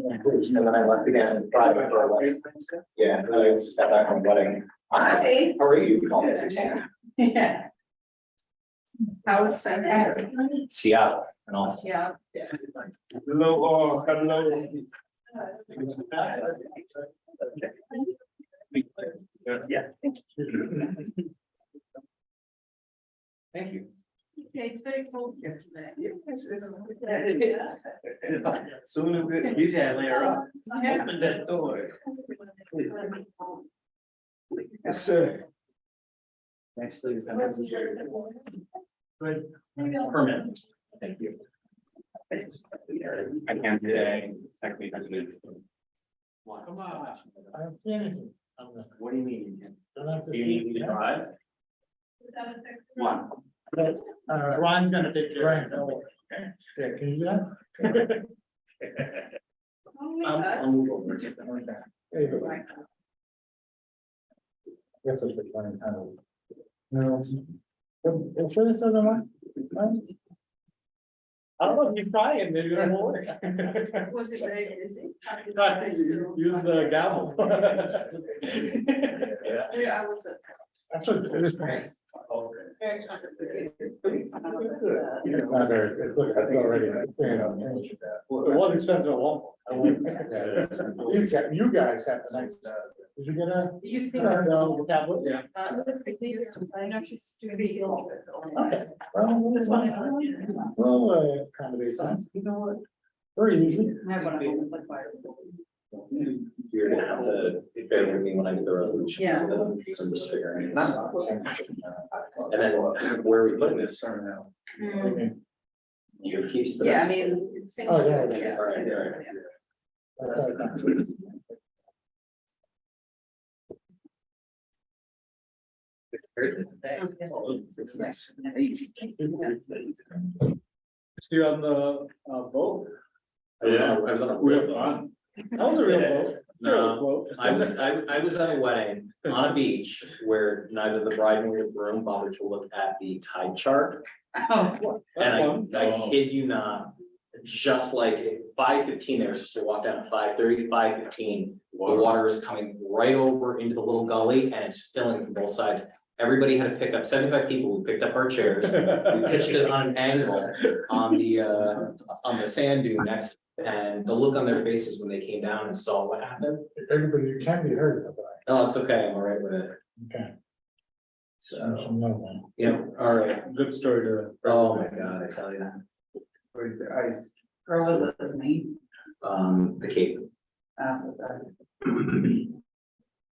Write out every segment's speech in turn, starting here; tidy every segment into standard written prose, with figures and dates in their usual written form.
And then I left again Friday for a wedding. Yeah, and I just got back from a wedding. Hi. How are you? Call me Satan. Yeah. How was Sunday? Seattle and all. Yeah. Hello, hello. Yeah. Thank you. Okay, it's very cold here today. Soon as it, usually I lay her up. Yeah. Open that door. Yes, sir. Nice to meet you. Good. Permit. Thank you. I can't today. Technically, president. Come on. I don't see anything. What do you mean? Don't have to Do you need me to drive? One. Ron's gonna take care of it. Yeah, can you do that? I'll move over. Take that one back. There you go. Guess that's the one kind of. No. I'm sure this doesn't work. I don't know if you try it, maybe it won't work. Was it very busy? Use the gavel. Yeah, I was. Actually, it is nice. Very It's not very, it's already. It was expensive at one point. You guys have the nice. Did you get a? Do you think? The tablet? Yeah. I know she's doing the. Okay. Well, accommodate that. You know what? Very easy. I have one of them, like, fire. You're gonna have to bear with me when I get the resolution. Yeah. So I'm just figuring this out. And then where are we putting this? You have keys to Yeah, I that? mean, it's. Oh, yeah, yeah, All right, same, all right. yeah. It's nice. You're on the boat. I was on a. We have fun. That was a real boat. No, I was at a wedding on a beach where neither the bride nor the groom bothered to look at the tide chart. Oh, That's And fun. I kid you not, just like 5:15, they were supposed to walk down at 5:30, 5:15. The water is coming right over into the little gully and it's filling from both sides. Everybody had to pick up 75 people. We picked up our chairs. We pitched it on an angle on the sand dune next. And the look on their faces when they came down and saw what happened. Everybody, you can be heard, but No, it's okay. I'm all right with it. okay. So, No, yeah, all right. Good story to. Oh my God, I tell you. girl with me. The Cape.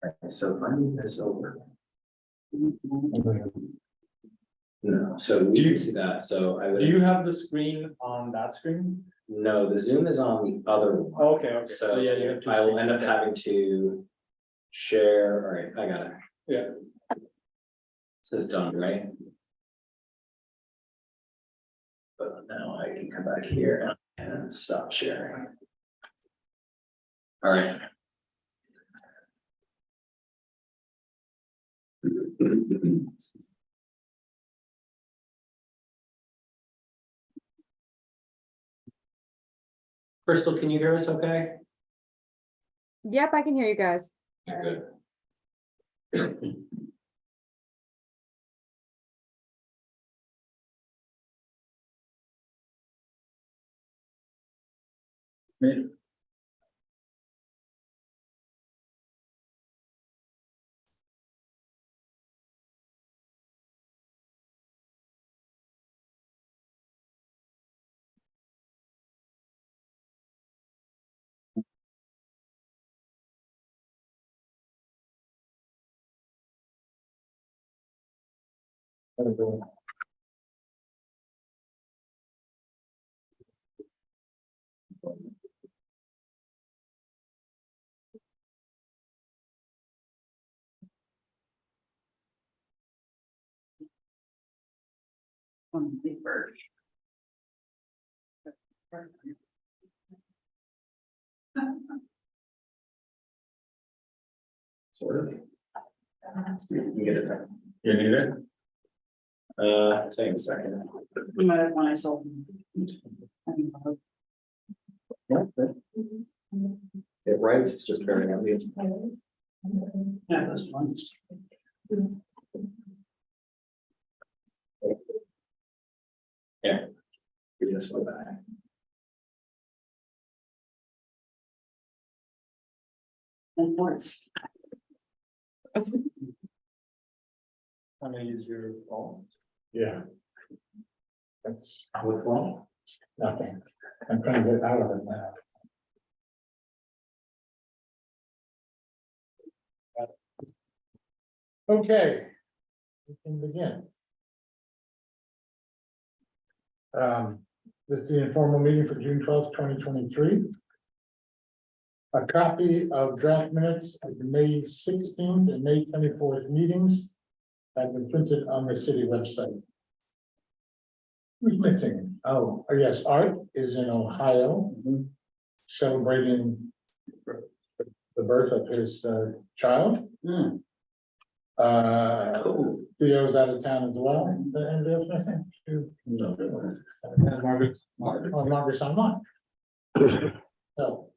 Right, so if I move this over. No, so we can see that. So I Do would, you have the screen on that screen? no, the Zoom is on the other one. Okay, okay. So yeah, you have two I will end up screens. having to share. All right, I got it. Yeah. It says done, right? But now I can come back here and stop sharing. All right. Crystal, can you hear us okay? Yep, I can hear you guys. Good. On the bird. Sort of. You can get it there. You need it? Say in a second. When I saw. Yeah, good. right, it's just very obvious. Yeah, those ones. Give this one back. And once. I'm gonna use your phone. Yeah. That's Which one? nothing. I'm trying to get out of it now. Okay. We can begin. This is the informal meeting for June 12th, 2023. A copy of draft minutes of the May 16th and May 24th meetings have been printed on the city website. Who's missing? Oh, yes, Art is in Ohio, celebrating the birth of his child. Hmm. Theo's out of town as well. Anybody else missing? Margaret's online. So,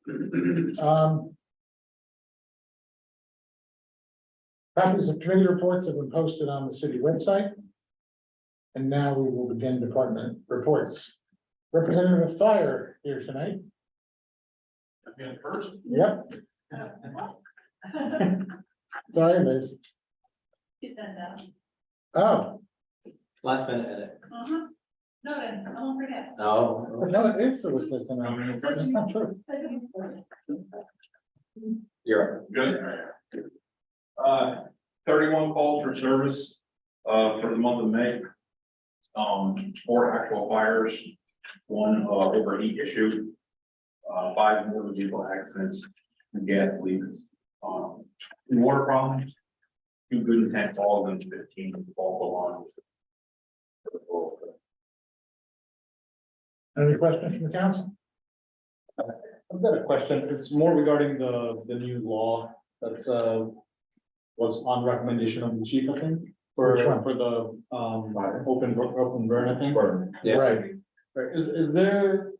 copies of committee reports have been posted on the city website. And now we will begin department reports. Representative of Fire here tonight. First. Yep. Sorry, Liz. Get that down. Oh, Last minute edit. No, then, I won't forget. Oh. no, it is the list. That's not true. You're up. Good. 31 calls for service, for the month of May. 4 actual fires, 1 overheat issue, 5 motor vehicle accidents, and gas leaks. Water problems, 2 good intent calls and 15 false alarms. Any questions from the council? I've got a question. It's more regarding the new law that's was on recommendation of the chief, I think. Which one? For the open burn, I think. Yeah. Right. Right. Is there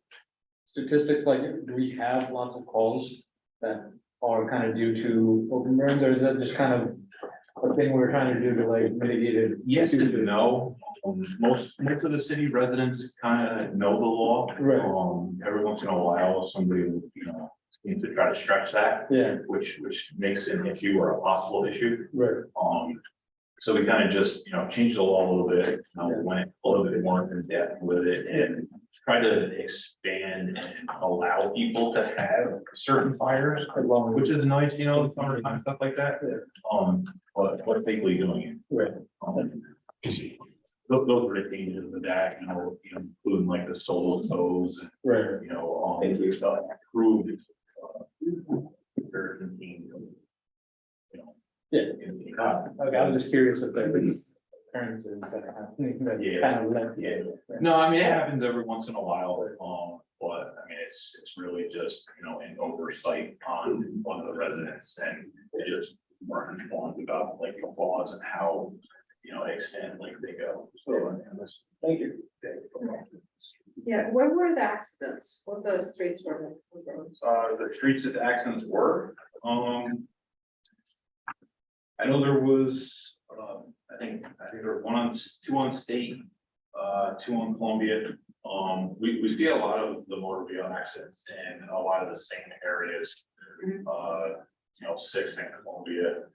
statistics like, do we have lots of calls that are kind of due to open burns, or is that just kind of a thing we're trying to do to like mitigate it? Yes and no. Most of the city residents kind of know the law. Right. Every once in a while, somebody will, seems to try to stretch that, Yeah, which makes an issue or a possible issue. right. So we kind of just, change the law a little bit, went a little bit more in depth with it and try to expand and allow people to have certain fires, which is nice, summertime, stuff like that. But safely doing it. Right. Those were the changes in that, including like the solo tows and, Right. Thank you. approved. Team. Yeah. Okay, I was just curious if there was occurrences that are happening that Yeah. kind of led. Yeah. No, I mean, it happens every once in a while, but I mean, it's really just, an oversight on one of the residents and they just weren't informed about like the laws and how, extent like they go. So, Thank you. Yeah, where were the accidents? What the streets were? The streets that the accidents were, I know there was, I think there were 2 on State, 2 on Columbia. We see a lot of the motor vehicle accidents in a lot of the same areas. 6th and Columbia,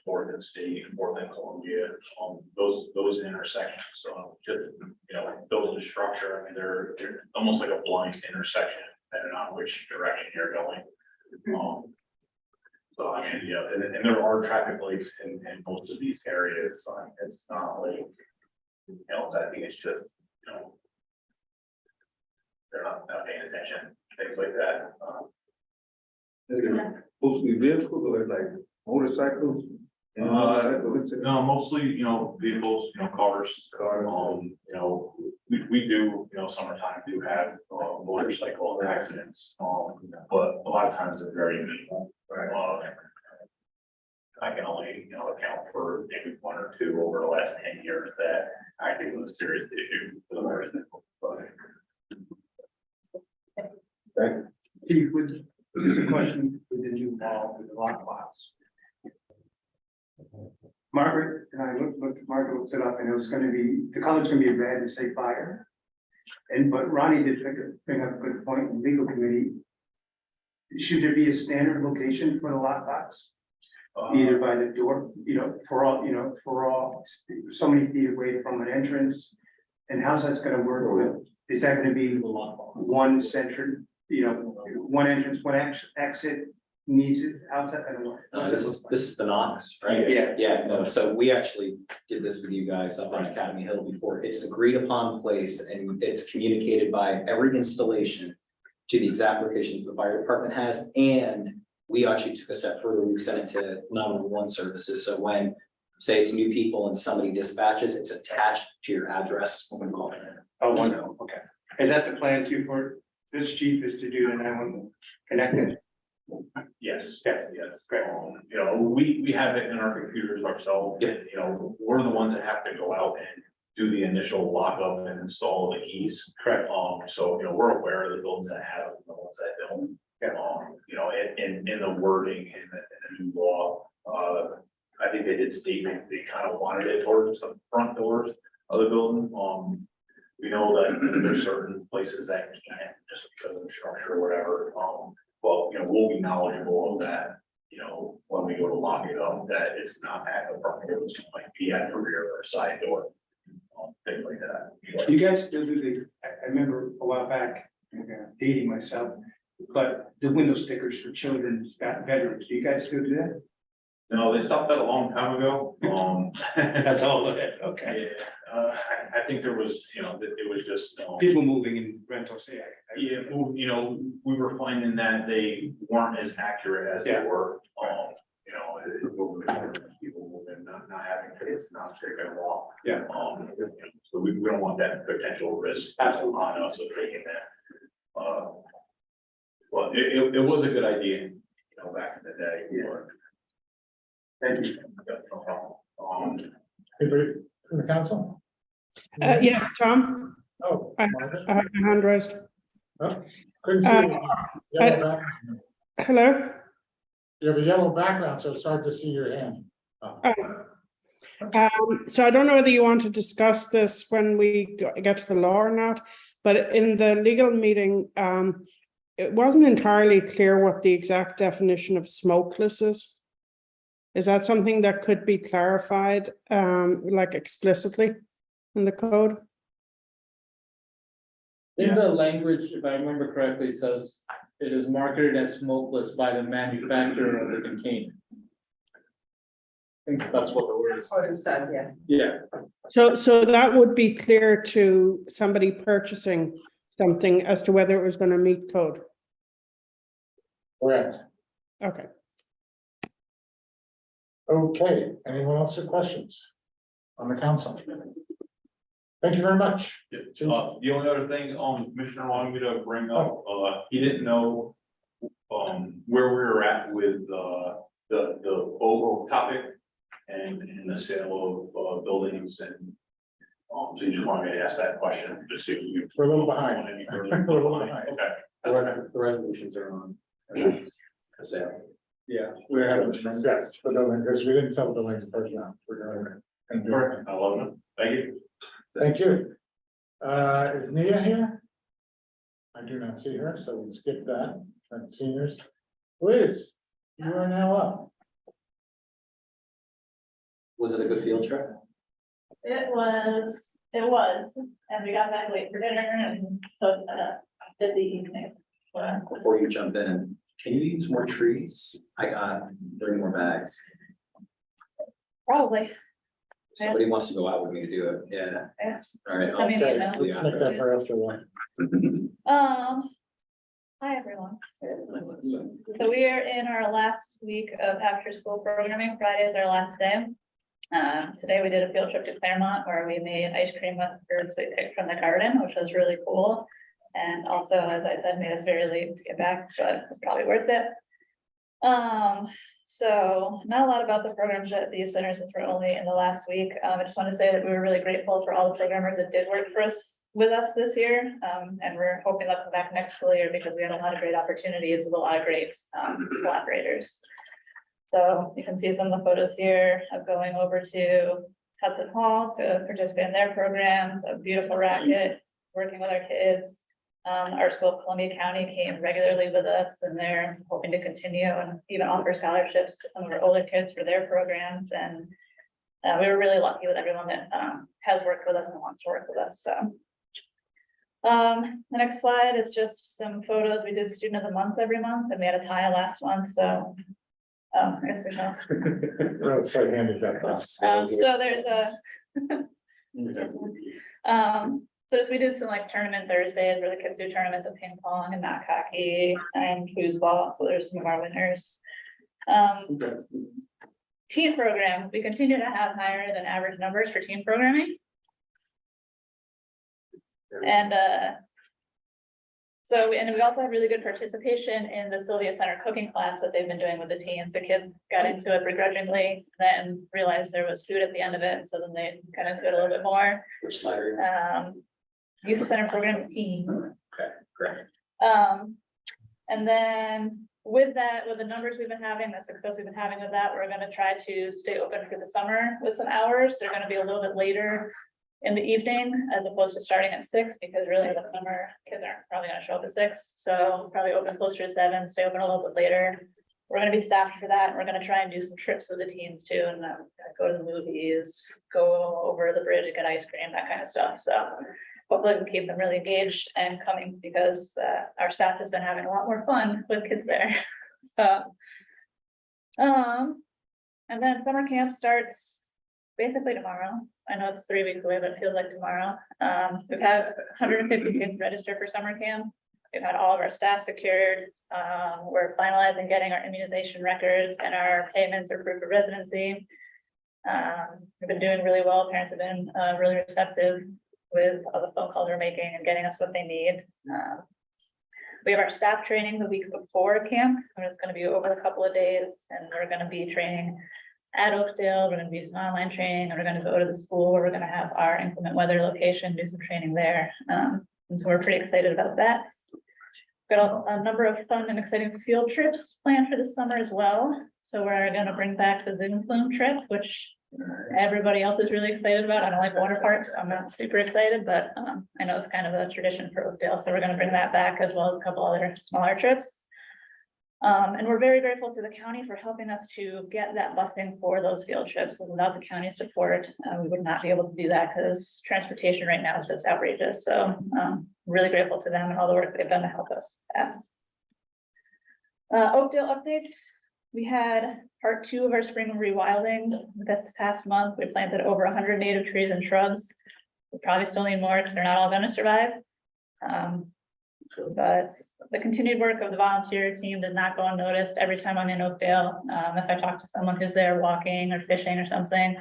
4th and State, 4th and Columbia, those intersections. So just, building structure, I mean, they're almost like a blind intersection, depending on which direction you're going. So I mean, and there are traffic lights in most of these areas, so it's not like, I think it's just, they're not paying attention, things like that. Mostly vehicles or like motorcycles? No, mostly, vehicles, cars, we do, summertime do have motorcycle accidents, but a lot of times they're very minimal. I can only, account for maybe 1 or 2 over the last 10 years that I think was a serious issue for the motorcycle. Chief, Just a question with the new wall, with the lockbox. Margaret and I Margaret looked it up and it was gonna be, the color's gonna be red to say fire. And but Ronnie did bring up a good point in legal committee. Should there be a standard location for the lockbox? Either by the door, for all, so many feet away from an entrance. And how's that's gonna work with, is that gonna be one central, one entrance, one exit? Needs it outside, I don't know. This is the Knox, right? Yeah. Yeah, no, so we actually did this with you guys up on Academy Hill before. It's an agreed upon place and it's communicated by every installation to the exact locations the fire department has, and we actually took a step further. We sent it to 911 services. So when, say it's new people and somebody dispatches, it's attached to your address when we call it. Oh, wonderful, okay. Is that the plan too for this chief, is to do the 911 connected? Yes, Yeah. yes. Great. We have it in our computers ourselves, and, we're the ones that have to go out and do the initial lockup and install the keys. Correct. So, we're aware of the buildings that have, it and the ones that don't. In the wording in the new law, I think they did state they kind of wanted it towards the front doors of the building. We know that there's certain places that can't just because of structure or whatever. Well, we'll be knowledgeable of that, when we go to lock it up, that it's not at the front door, it might be at the rear or side door. Things like that. You guys still do I remember a while back, I'm dating myself, but the window stickers for children's bedrooms, do you guys still do that? No, they stopped that a long time ago. That's all of it, okay. Yeah, I think there was, it was just. People moving in rentals, yeah. Yeah, we were finding that they weren't as accurate as they were. People moving, not having kids, not taking a walk. Yeah. So we don't want that potential risk on us of taking that. Well, it was a good idea, back in the day. Thank you. Anybody from the council? Yes, Tom, Oh. I Margaret? I have my hand raised. Oh, couldn't see it. Yellow background. Hello? You have a yellow background, so it's hard to see your hand. Oh. So I don't know whether you want to discuss this when we get to the law or not, but in the legal meeting, it wasn't entirely clear what the exact definition of smokeless is. Is that something that could be clarified, like explicitly in the code? In the language, if I remember correctly, says it is marketed as smokeless by the manufacturer of the container. I think that's what the word is. That's what it said, yeah. Yeah, So that would be clear to somebody purchasing something as to whether it was going to meet code. Correct. Okay. Okay, anyone else have questions on the council? Thank you very much. The only other thing, Commissioner wanted me to bring up, he didn't know, where we were at with, the overall topic and the sale of, buildings and, so you just wanted me to ask that question, just see if you. We're a little behind. Want any further- We're a little behind. Okay. The resolutions are on. That's a sale. yeah, we're having. Yes, for the, because we didn't tell the link the first round. We're gonna do it. I love it. Thank you. Thank you. Is Nia here? I do not see her, so we'll skip that. Seniors. Liz, you are now up. Was it a good field trip? It was, and we got back late for dinner and so it's been a busy evening. But Before you jump in, can you use more trees? I got 3 more bags. probably, Somebody wants to go out with me to do it, yeah. Yeah. All right. Send me an I'll- email. Let's make that for after one. Hi, everyone. So we are in our last week of after-school programming. Friday is our last day. Today we did a field trip to Claremont where we made ice cream with herbs we picked from the garden, which was really cool. And also, as I said, made us very late to get back, but it was probably worth it. So not a lot about the programs at the youth center since we're only in the last week. I just want to say that we were really grateful for all the programmers that did work for us with us this year. And we're hoping they'll come back next school year because we had a lot of great opportunities with a lot of great collaborators. So you can see some of the photos here of going over to Hudson Hall to participate in their programs, a beautiful racket, working with our kids. Our school, Columbia County, came regularly with us and they're hoping to continue and even offer scholarships to some of our older kids for their programs. And we were really lucky with everyone that has worked with us and wants to work with us. So the next slide is just some photos. We did Student of the Month every month and we had a tie last month. So I guess there's no. Right handed So there's a so as we did some like tournament Thursdays where the kids do tournaments of ping pong and knock hockey and foosball. So there's some of our winners. Teen program, we continue to have higher than average numbers for teen programming. And we also have really good participation in the Sylvia Center cooking class that they've been doing with the teens. The kids got into it begrudgingly, then realized there was food at the end of it. So then they got into it a little bit more. Which slide are you? Youth Center program team. Okay, great. And then with that, with the numbers we've been having, the success we've been having with that, we're gonna try to stay open for the summer with some hours. They're gonna be a little bit later in the evening as opposed to starting at 6, because really the summer kids aren't probably gonna show up at 6. So probably open closer to 7, stay open a little bit later. We're gonna be staffed for that. And we're gonna try and do some trips with the teens too, and go to the movies, go over the bridge, get ice cream, that kind of stuff. So hopefully we keep them really engaged and coming because our staff has been having a lot more fun with kids there. So, and then summer camp starts basically tomorrow. I know it's 3 weeks away, but it feels like tomorrow. We've had 150 kids register for summer camp. We've had all of our staff secured. We're finalizing getting our immunization records and our payments or proof of residency. We've been doing really well. Parents have been really receptive with all the phone calls we're making and getting us what they need. We have our staff training the week before camp, and it's going to be over a couple of days, and we're going to be training at Oakdale. We're going to be some online training, and we're going to go to the school where we're going to have our inclement weather location, do some training there. And so we're pretty excited about that. Got a number of fun and exciting field trips planned for this summer as well. So we're going to bring back the Zoom Flume trip, which everybody else is really excited about. I don't like water parks, so I'm not super excited, but I know it's kind of a tradition for Oakdale. So we're going to bring that back as well as a couple other smaller trips. And we're very grateful to the county for helping us to get that busing for those field trips. And without the county support, we would not be able to do that because transportation right now is just outrageous. So really grateful to them and all the work they've done to help us. Oakdale updates. We had part 2 of our spring rewilding this past month. We planted over 100 native trees and shrubs. We probably still need more because they're not all going to survive. But the continued work of the volunteer team does not go unnoticed. Every time I'm in Oakdale, if I talk to someone who's there walking or fishing or something,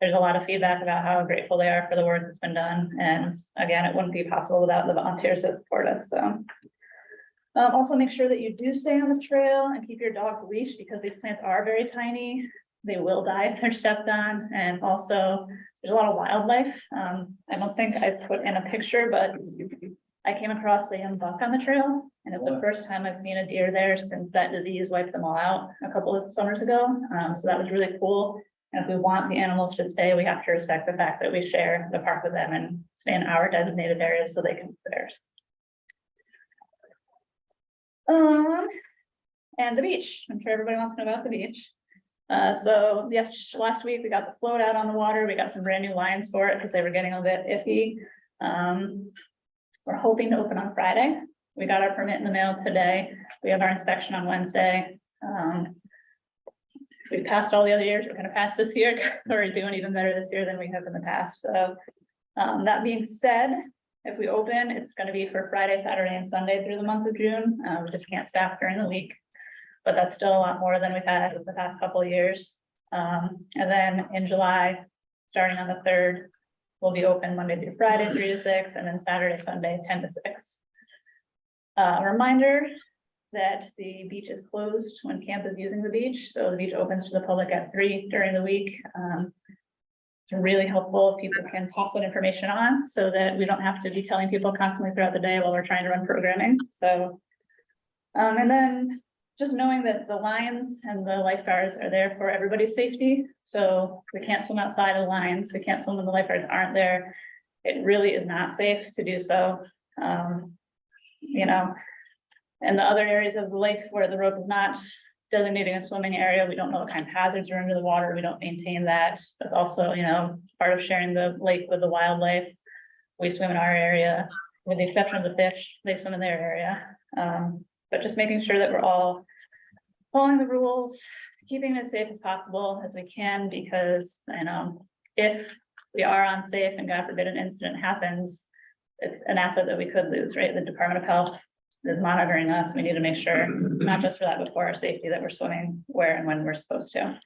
there's a lot of feedback about how grateful they are for the work that's been done. And again, it wouldn't be possible without the volunteers that support us. So also make sure that you do stay on the trail and keep your dog leashed because these plants are very tiny. They will die if they're stepped on. And also there's a lot of wildlife. I don't think I put in a picture, but I came across a young buck on the trail, and it's the first time I've seen a deer there since that disease wiped them all out a couple of summers ago. So that was really cool. And if we want the animals to stay, we have to respect the fact that we share the park with them and stay in our designated areas so they can be theirs. And the beach. I'm sure everybody wants to know about the beach. So yes, last week we got the float out on the water. We got some brand new lines for it because they were getting a bit iffy. We're hoping to open on Friday. We got our permit in the mail today. We have our inspection on Wednesday. We passed all the other years. We're going to pass this year. We're doing even better this year than we have in the past. So that being said, if we open, it's going to be for Friday, Saturday, and Sunday through the month of June. We just can't staff during the week, but that's still a lot more than we've had the past couple of years. And then in July, starting on the 3rd, we'll be open Monday through Friday, 3 to 6, and then Saturday, Sunday, 10 to 6. Reminder, that the beach is closed when camp is using the beach, so the beach opens to the public at 3 during the week. It's really helpful if people can pass that information on, so that we don't have to be telling people constantly throughout the day while we're trying to run programming, so. And then just knowing that the lines and the lifeguards are there for everybody's safety, so we can't swim outside of the lines, we can't swim when the lifeguards aren't there. It really is not safe to do so. You know, and the other areas of the lake where the rope is not designating a swimming area, we don't know what kind of hazards are under the water, we don't maintain that. But also, you know, part of sharing the lake with the wildlife, we swim in our area, with the exception of the fish, they swim in their area. But just making sure that we're all following the rules, keeping it as safe as possible as we can, because, you know, if we are unsafe and God forbid an incident happens, it's an asset that we could lose, right? The Department of Health is monitoring us. We need to make sure, not just for that, but for our safety, that we're swimming where and when we're supposed to.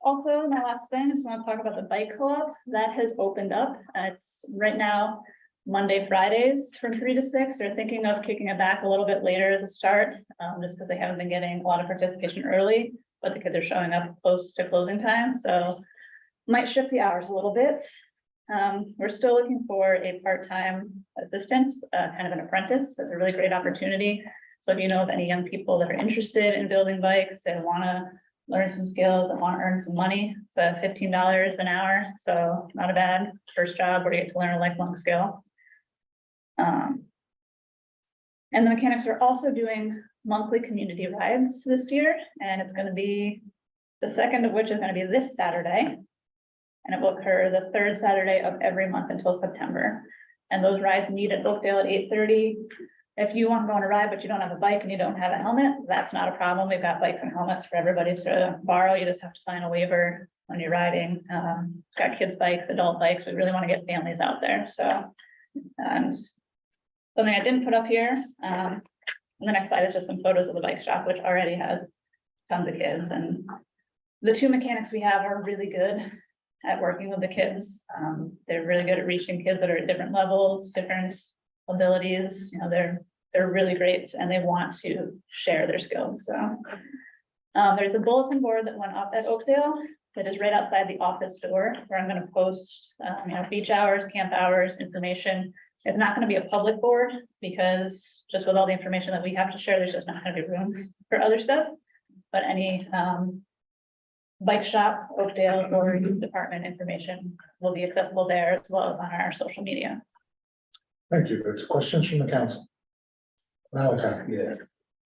Also, my last thing, I just want to talk about the bike co-op that has opened up. It's right now Monday, Fridays from 3 to 6. They're thinking of kicking it back a little bit later as a start, just because they haven't been getting a lot of participation early, but the kids are showing up close to closing time, so might shift the hours a little bit. We're still looking for a part-time assistant, kind of an apprentice. It's a really great opportunity. So if you know of any young people that are interested in building bikes, they want to learn some skills and want to earn some money, it's $15 an hour. So not a bad first job where you get to learn a lifelong skill. And the mechanics are also doing monthly community rides this year, and it's going to be the second of which is going to be this Saturday. And it will occur the third Saturday of every month until September. And those rides meet at Oakdale at 8:30. If you want to go on a ride, but you don't have a bike and you don't have a helmet, that's not a problem. We've got bikes and helmets for everybody to borrow. You just have to sign a waiver when you're riding. Got kids' bikes, adult bikes. We really want to get families out there. So something I didn't put up here. On the next slide is just some photos of the bike shop, which already has tons of kids. And the two mechanics we have are really good at working with the kids. They're really good at reaching kids that are at different levels, different abilities. You know, they're really great, and they want to share their skills. So there's a bulletin board that went up at Oakdale that is right outside the office door, where I'm going to post you know, beach hours, camp hours, information. It's not going to be a public board because just with all the information that we have to share, there's just not going to be room for other stuff. But any bike shop, Oakdale, or youth department information will be accessible there, as well as on our social media. Thank you. There's questions from the council. Malachi. Yeah,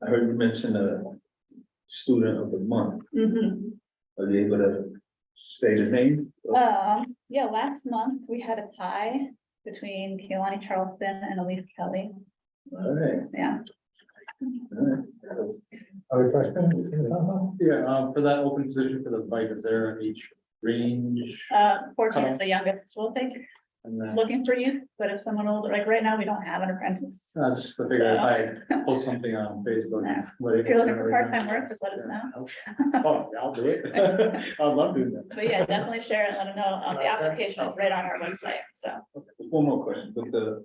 I heard you mention a student of the month. Are you able to say the name? Yeah, last month we had a tie between Kehlani Charleston and Elise Kelly. All right. Yeah. All right. Other questions? Yeah, for that open position for the bike, is there each range? 14 is the youngest, we'll take, And then, looking for youth, but if someone older, like right now, we don't have an apprentice. just to figure if I post something on Facebook. Yeah. what If you're looking for part-time work, just let us know. Oh, I'll do it. I love doing that. But yeah, definitely share it, let them know. The application is right on our website, so. Just one more question with the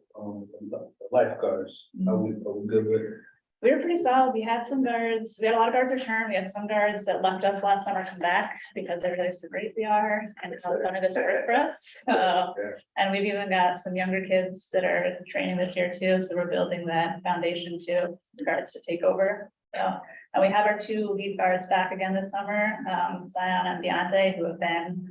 lifeguards. Are we good with it? We were pretty solid. We had some guards, we had a lot of guards return. We had some guards that left us last summer come back because they realized how great we are and how fun it is to work for us. And we've even got some younger kids that are training this year too. So we're building that foundation to the guards to take over. So, and we have our two lead guards back again this summer, Zion and Deontay, who have been,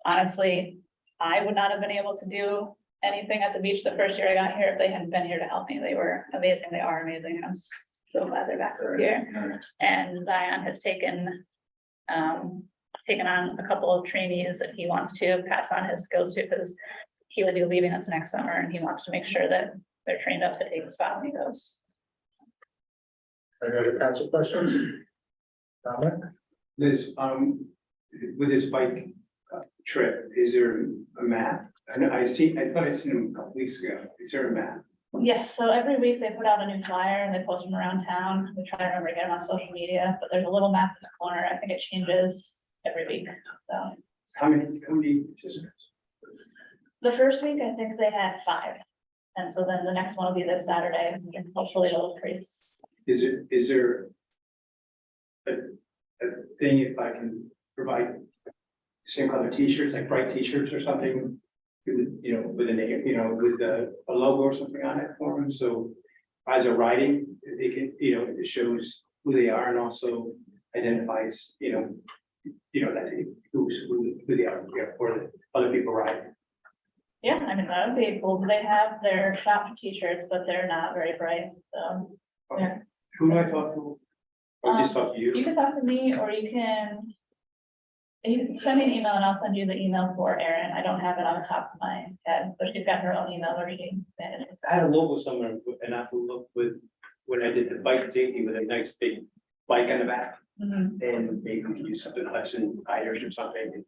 honestly, I would not have been able to do anything at the beach the first year I got here if they hadn't been here to help me. They were amazing. They are amazing. And I'm so glad they're back over here. And Zion has taken on a couple of trainees that he wants to pass on his skills to, because he will be leaving us next summer and he wants to make sure that they're trained up to take the spot when he goes. Any other council questions? Dominic? Liz, with this bike trip, is there a map? I thought I seen him a couple weeks ago. Is there a map? Yes, so every week they put out a new flyer and they post them around town. We try to remember to get them on social media, but there's a little map in the corner. I think it changes every week, so. How many participants? The first week, I think they had 5, And so then the next one will be this Saturday, and hopefully it'll increase. Is there a thing if I can provide same color t-shirts, like bright t-shirts or something? You know, with a name, you know, with a logo or something on it for them, so as they're riding, they can, you know, it shows who they are and also identifies, you know, that they, who they are, yeah, for the other people riding. Yeah, I mean, that would be cool. They have their shop t-shirts, but they're not very bright, so. Yeah. Who do I talk to? Or just talk to You you? can talk to me, or you can send me an email and I'll send you the email for Erin. I don't have it on the top of my head, but she's got her own email where she manages. I had a logo somewhere and I looked with, when I did the bike safety with a nice big bike on the back. Mhm. And maybe we could use something Hudson Irish or something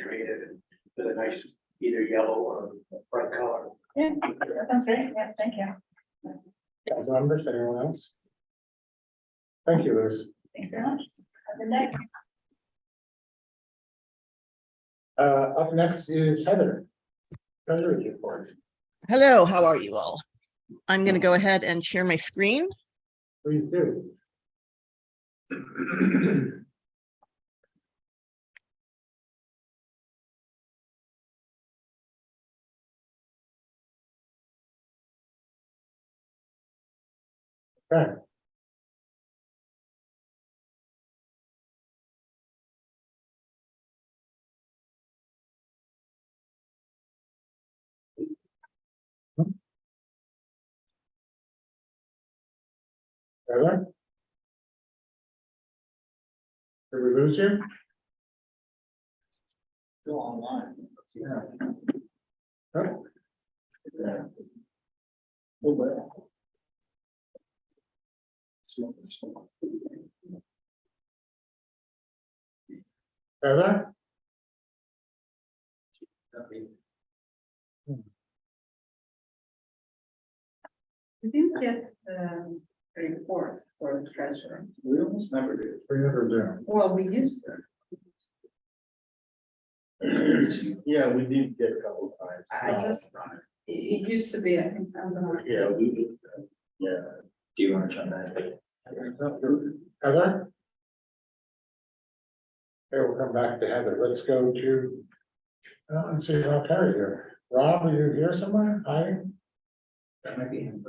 creative and with a nice either yellow or bright color. Yeah, that sounds great. Yeah, thank you. Council members, anyone else? Thank you, Liz. Thanks very much. Have a good day. Up next is Heather. Treasury report, Hello, how are you all? I'm going to go ahead and share my screen. please do. Okay. Heather? Did we lose you? Still online. Yeah. Heather? We didn't get the report for the treasurer. We almost never do. We never do. Well, we used to. Yeah, we did get a couple of times. I just, it used to be, I think, I'm gonna. Yeah, we did. Yeah. Do you want to try that? Heather? Okay, we'll come back to Heather. Let's go to, let's see, I'll carry here. Rob, are you here somewhere? Hi. That might be him.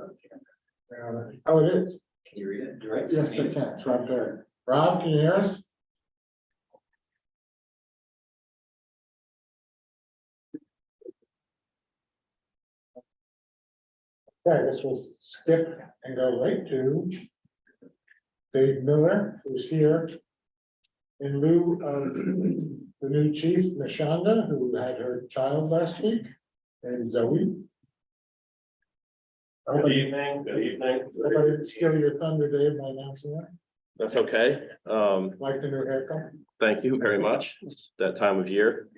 Oh, it is. Can you read it? Direct. Yes, I can. It's right there. Rob, can you hear us? Okay, I guess we'll skip and go right to Dave Miller, who's here in lieu of the new chief, Mashonda, who had her child last week, and Zoe. Good evening, good evening. Hope I didn't steal your thunder, Dave, by announcing that. That's okay. Like the new haircut. Thank you very much. It's that time of year.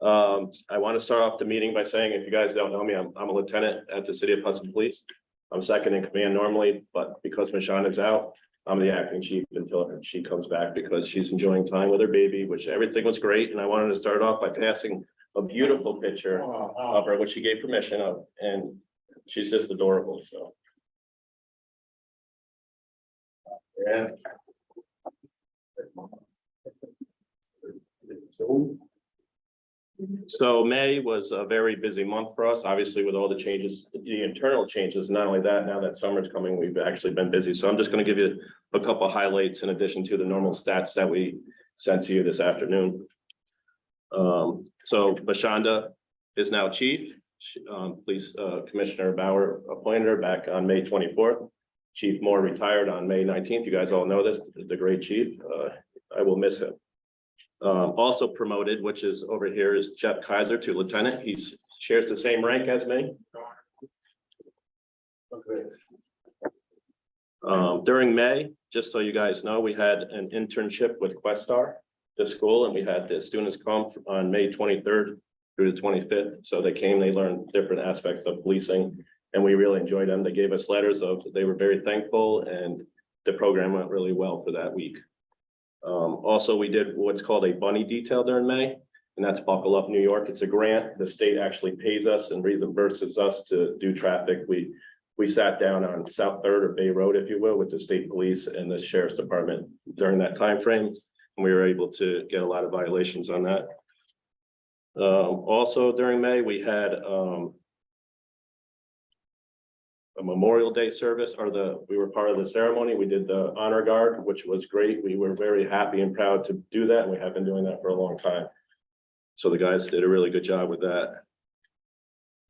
I want to start off the meeting by saying, if you guys don't know me, I'm a lieutenant at the City of Hudson Police. I'm second in command normally, but because Michonne is out, I'm the acting chief until she comes back because she's enjoying time with her baby, which everything was great. And I wanted to start off by passing a beautiful picture of her, which she gave permission of, and she's just adorable, so. Yeah. So May was a very busy month for us, obviously with all the changes, the internal changes. Not only that, now that summer's coming, we've actually been busy. So I'm just going to give you a couple of highlights in addition to the normal stats that we sent to you this afternoon. So Bashanda is now chief. Police Commissioner Bauer appointed her back on May 24th. Chief Moore retired on May 19th. You guys all know this, the great chief. I will miss him. Also promoted, which is over here, is Jeff Kaiser to lieutenant. He shares the same rank as me. During May, just so you guys know, we had an internship with Questar, the school, and we had the students come on May 23rd through the 25th. So they came, they learned different aspects of policing, and we really enjoyed them. They gave us letters of, they were very thankful, and the program went really well for that week. Also, we did what's called a bunny detail during May. and that's Buckle Up New York. It's a grant. The state actually pays us and reimburses us to do traffic. We sat down on South Third or Bay Road, if you will, with the state police and the sheriff's department during that time frame. And we were able to get a lot of violations on that. Also during May, we had a Memorial Day service, we were part of the ceremony. We did the honor guard, which was great. We were very happy and proud to do that. And we have been doing that for a long time. So the guys did a really good job with that.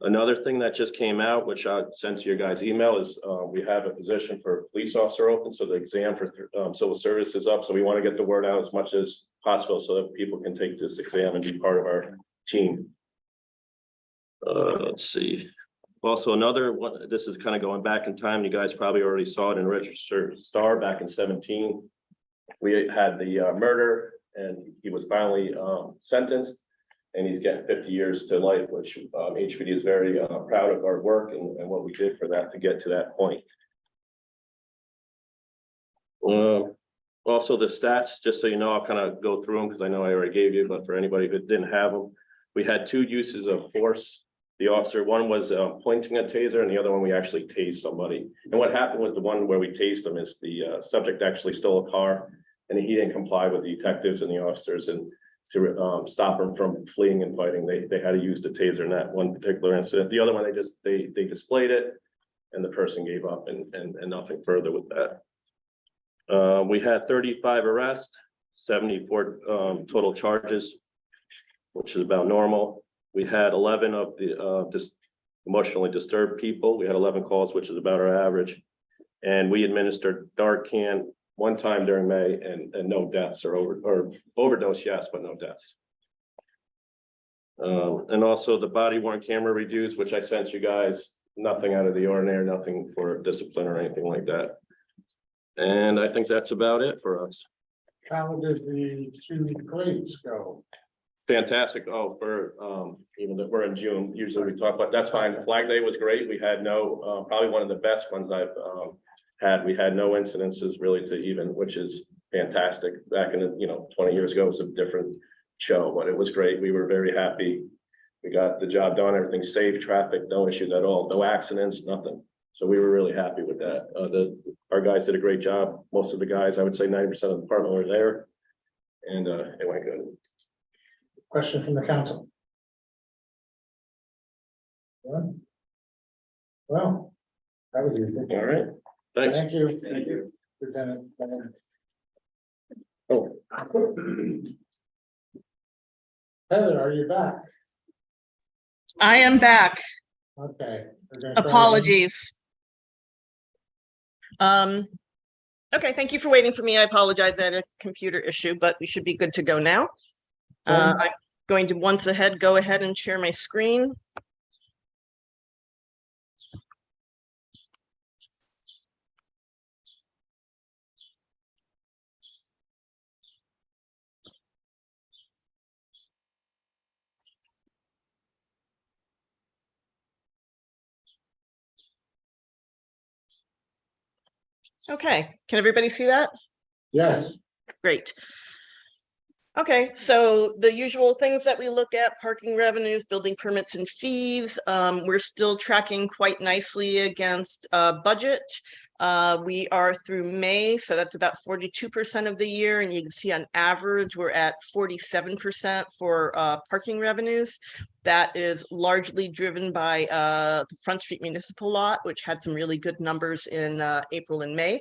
Another thing that just came out, which I sent to your guys' email, is we have a position for police officer open. So the exam for civil service is up. So we want to get the word out as much as possible so that people can take this exam and be part of our team. Let's see. Also, another one, this is kind of going back in time. You guys probably already saw it in Register Star back in 17. We had the murder and he was finally sentenced. And he's getting 50 years to life, which HPD is very proud of our work and what we did for that to get to that point. Also the stats, just so you know, I'll kind of go through them because I know I already gave you, but for anybody who didn't have them, we had 2 uses of force. The officer, one was pointing a taser and the other one we actually tased somebody. And what happened with the one where we tased them is the subject actually stole a car and he didn't comply with the detectives and the officers, and to stop them from fleeing and fighting, they had to use the taser in that one particular incident. The other one, they displayed it and the person gave up and nothing further with that. We had 35 arrests, 74 total charges, which is about normal. We had 11 of the emotionally disturbed people. We had 11 calls, which is about our average. And we administered Narcan 1 time during May and no deaths or overdose, yes, but no deaths. And also the body worn camera reduced, which I sent you guys, nothing out of the ordinary, nothing for discipline or anything like that. And I think that's about it for us. How did the 2 grades go? Fantastic. Oh, for even that we're in June, usually we talk about, that's fine. Flag Day was great. We had no, probably one of the best ones I've had. We had no incidences really to even, which is fantastic. Back in, 20 years ago, it was a different show, but it was great. We were very happy. We got the job done, everything safe, traffic, no issues at all, no accidents, nothing. So we were really happy with that. Our guys did a great job. Most of the guys, I would say 90% of the department were there, and it went good. Question from the council. Well, that was easy. All right, thanks. Thank you. Thank you. Lieutenant. Oh. Heather, are you back? I am back. Okay. we're gonna try Apologies. Okay, thank you for waiting for me. I apologize. I had a computer issue, but we should be good to go now. I'm going to go ahead and share my screen. Okay, can everybody see that? Yes. Great. Okay, so the usual things that we look at: parking revenues, building permits and fees. We're still tracking quite nicely against budget. We are through May, so that's about 42% of the year, and you can see on average we're at 47% for parking revenues. That is largely driven by the Front Street Municipal Lot, which had some really good numbers in April and May.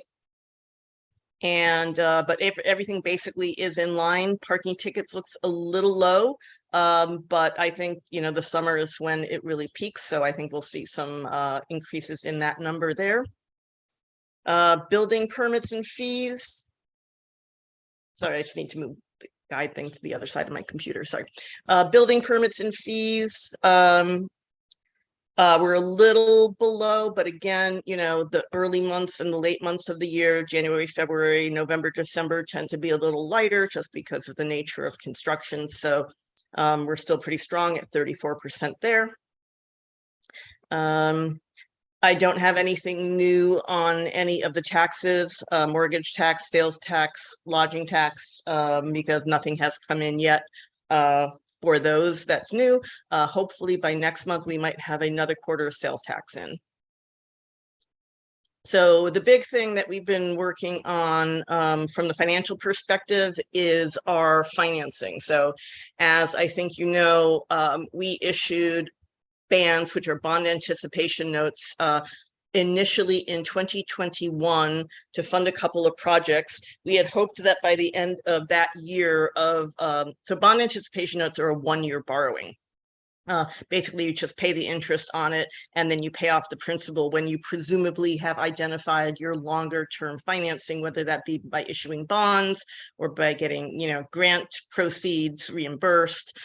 And but if everything basically is in line, parking tickets looks a little low, but I think the summer is when it really peaks, so I think we'll see some increases in that number there. Building permits and fees. Sorry, I just need to move the guide thing to the other side of my computer. Sorry. Building permits and fees. We're a little below, but again, the early months and the late months of the year, January, February, November, December, tend to be a little lighter just because of the nature of construction. So we're still pretty strong at 34% there. I don't have anything new on any of the taxes, mortgage tax, sales tax, lodging tax, because nothing has come in yet for those, that's new. Hopefully by next month, we might have another quarter of sales tax in. So the big thing that we've been working on from the financial perspective is our financing. So as I think you know, we issued bands, which are bond anticipation notes, initially in 2021 to fund a couple of projects. We had hoped that by the end of that year of, so bond anticipation notes are a one-year borrowing. Basically, you just pay the interest on it, and then you pay off the principal when you presumably have identified your longer term financing, whether that be by issuing bonds or by getting, grant proceeds reimbursed.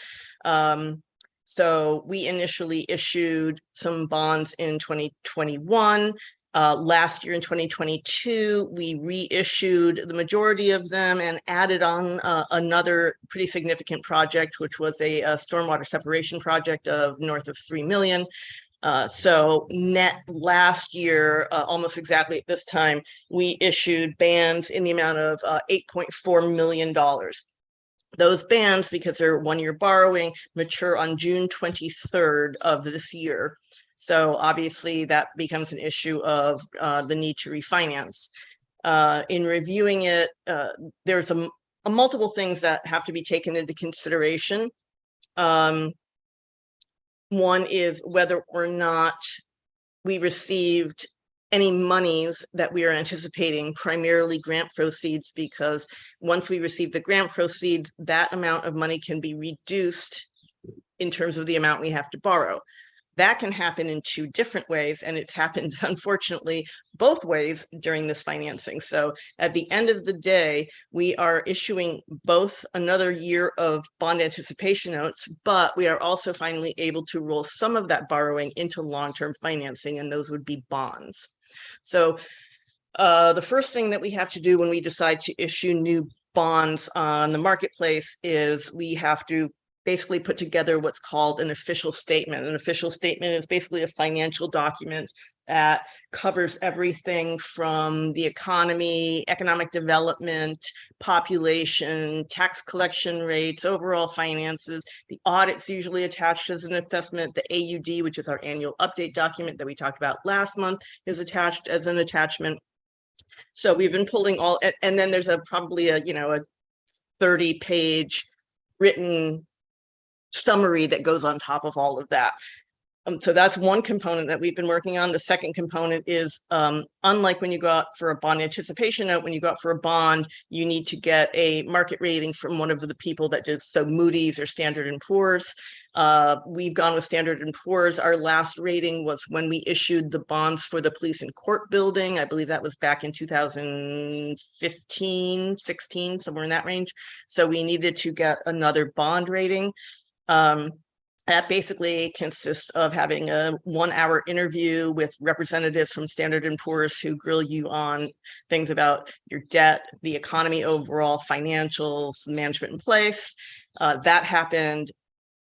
So we initially issued some bonds in 2021. Last year in 2022, we reissued the majority of them and added on another pretty significant project, which was a stormwater separation project of north of 3 million. So net last year, almost exactly at this time, we issued bands in the amount of $8.4 million. Those bands, because they're one-year borrowing, mature on June 23rd of this year. So obviously that becomes an issue of the need to refinance. In reviewing it, there's a multiple things that have to be taken into consideration. One is whether or not we received any monies that we are anticipating, primarily grant proceeds, because once we receive the grant proceeds, that amount of money can be reduced in terms of the amount we have to borrow. That can happen in two different ways, and it's happened, unfortunately, both ways during this financing. So at the end of the day, we are issuing both another year of bond anticipation notes, but we are also finally able to roll some of that borrowing into long-term financing, and those would be bonds. So the first thing that we have to do when we decide to issue new bonds on the marketplace is we have to basically put together what's called an official statement. An official statement is basically a financial document that covers everything from the economy, economic development, population, tax collection rates, overall finances. The audit's usually attached as an assessment. The AUD, which is our annual update document that we talked about last month, is attached as an attachment. So we've been pulling all, and then there's probably a 30-page written summary that goes on top of all of that. So that's one component that we've been working on. The second component is, unlike when you go out for a bond anticipation note, when you go out for a bond, you need to get a market rating from one of the people that does, so Moody's or Standard & Poor's. We've gone with Standard & Poor's. Our last rating was when we issued the bonds for the police and court building. I believe that was back in 2015, 16, somewhere in that range. So we needed to get another bond rating. That basically consists of having a 1-hour interview with representatives from Standard & Poor's who grill you on things about your debt, the economy overall, financials, management in place. That happened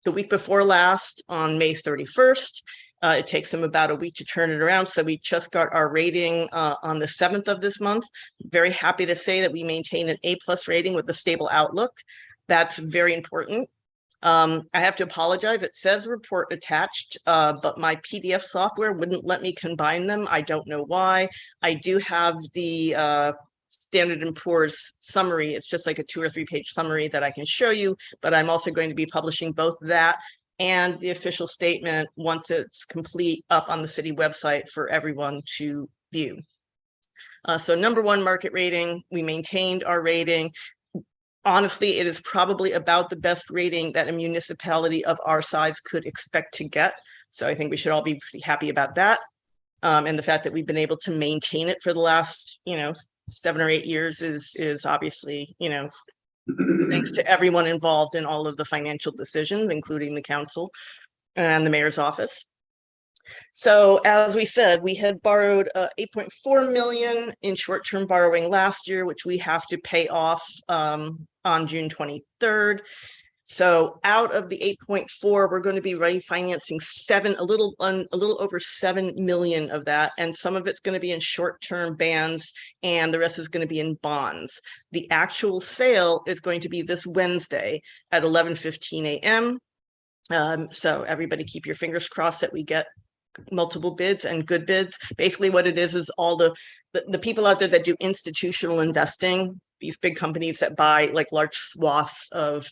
the week before last on May 31st. It takes them about a week to turn it around. So we just got our rating on the 7th of this month. Very happy to say that we maintain an A+ rating with a stable outlook. That's very important. I have to apologize. It says report attached, but my PDF software wouldn't let me combine them. I don't know why. I do have the Standard & Poor's summary. It's just like a 2 or 3 page summary that I can show you, but I'm also going to be publishing both that and the official statement once it's complete up on the city website for everyone to view. So #1 market rating, we maintained our rating. Honestly, it is probably about the best rating that a municipality of our size could expect to get. So I think we should all be pretty happy about that. And the fact that we've been able to maintain it for the last, 7 or 8 years is obviously, thanks to everyone involved in all of the financial decisions, including the council and the mayor's office. So as we said, we had borrowed 8.4 million in short-term borrowing last year, which we have to pay off on June 23rd. So out of the 8.4, we're going to be refinancing a little over 7 million of that. And some of it's going to be in short-term bands and the rest is going to be in bonds. The actual sale is going to be this Wednesday at 11:15 a.m. So everybody keep your fingers crossed that we get multiple bids and good bids. Basically what it is all the people out there that do institutional investing, these big companies that buy like large swaths of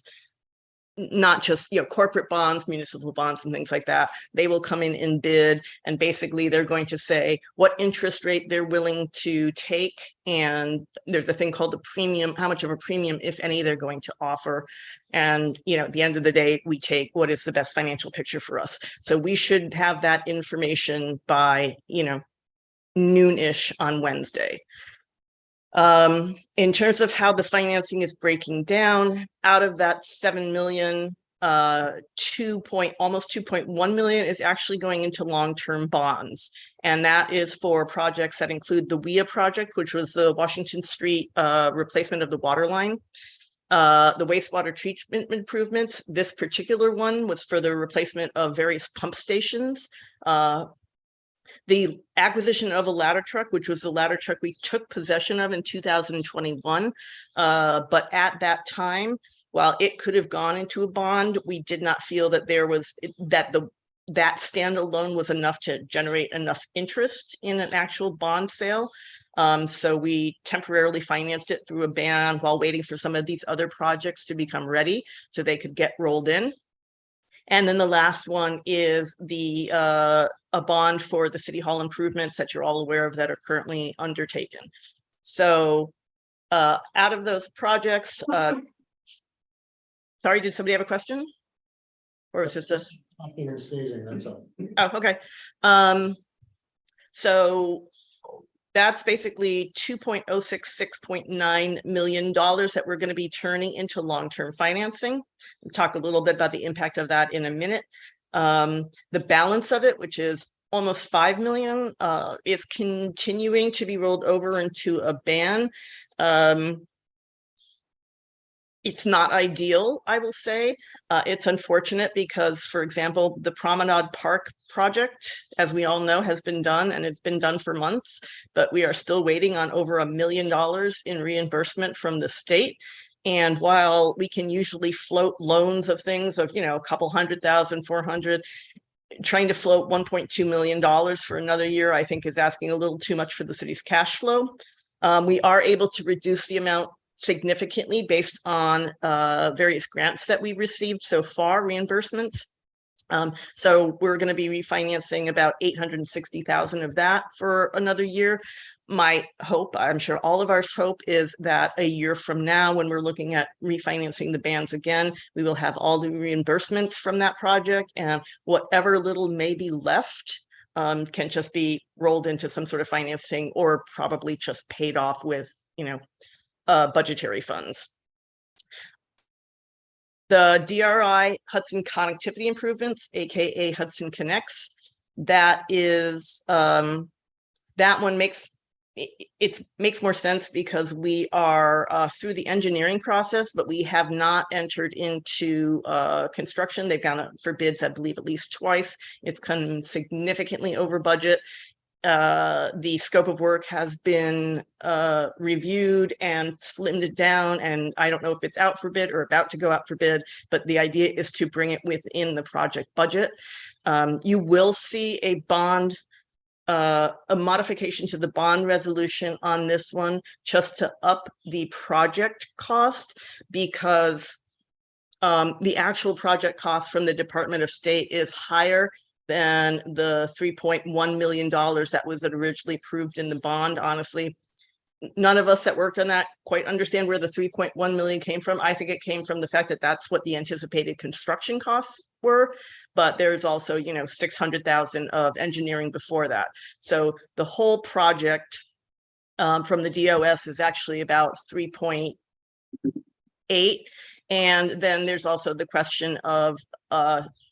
not just, you know, corporate bonds, municipal bonds and things like that. They will come in and bid, and basically they're going to say what interest rate they're willing to take. And there's a thing called the premium, how much of a premium, if any, they're going to offer. And, you know, at the end of the day, we take what is the best financial picture for us. So we should have that information by, you know, noon-ish on Wednesday. In terms of how the financing is breaking down, out of that 7 million, almost 2.1 million is actually going into long-term bonds. And that is for projects that include the WIA project, which was the Washington Street replacement of the water line. The wastewater treatment improvements. This particular one was for the replacement of various pump stations. The acquisition of a ladder truck, which was the ladder truck we took possession of in 2021. But at that time, while it could have gone into a bond, we did not feel that that standalone was enough to generate enough interest in an actual bond sale. So we temporarily financed it through a bond while waiting for some of these other projects to become ready so they could get rolled in. And then the last one is a bond for the City Hall improvements that you're all aware of that are currently undertaken. So out of those projects, sorry, did somebody have a question? Or is this a... Something is sneezing, that's all. Oh, okay. So that's basically $2.066.9 million that we're going to be turning into long-term financing. We'll talk a little bit about the impact of that in a minute. The balance of it, which is almost 5 million, is continuing to be rolled over into a ban. It's not ideal, I will say. It's unfortunate because, for example, the Promenade Park project, as we all know, has been done and it's been done for months, but we are still waiting on over $1 million in reimbursement from the state. And while we can usually float loans of things of, you know, a couple 100,000, 400, trying to float $1.2 million for another year, I think is asking a little too much for the city's cash flow. We are able to reduce the amount significantly based on various grants that we've received so far, reimbursements. So we're going to be refinancing about 860,000 of that for another year. My hope, I'm sure all of our hope, is that a year from now, when we're looking at refinancing the bands again, we will have all the reimbursements from that project, and whatever little may be left can just be rolled into some sort of financing, or probably just paid off with, you know, budgetary funds. The DRI Hudson connectivity improvements, aka Hudson Connects, that is that one makes more sense because we are through the engineering process, but we have not entered into construction. They've gone out for bids, I believe, at least twice. It's come significantly over budget. The scope of work has been reviewed and slimmed it down, and I don't know if it's out for bid or about to go out for bid, but the idea is to bring it within the project budget. You will see a bond, a modification to the bond resolution on this one, just to up the project cost, because the actual project cost from the Department of State is higher than the $3.1 million that was originally approved in the bond. Honestly, none of us that worked on that quite understand where the 3.1 million came from. I think it came from the fact that that's what the anticipated construction costs were, but there's also, you know, 600,000 of engineering before that. So the whole project from the DOS is actually about 3.8. And then there's also the question of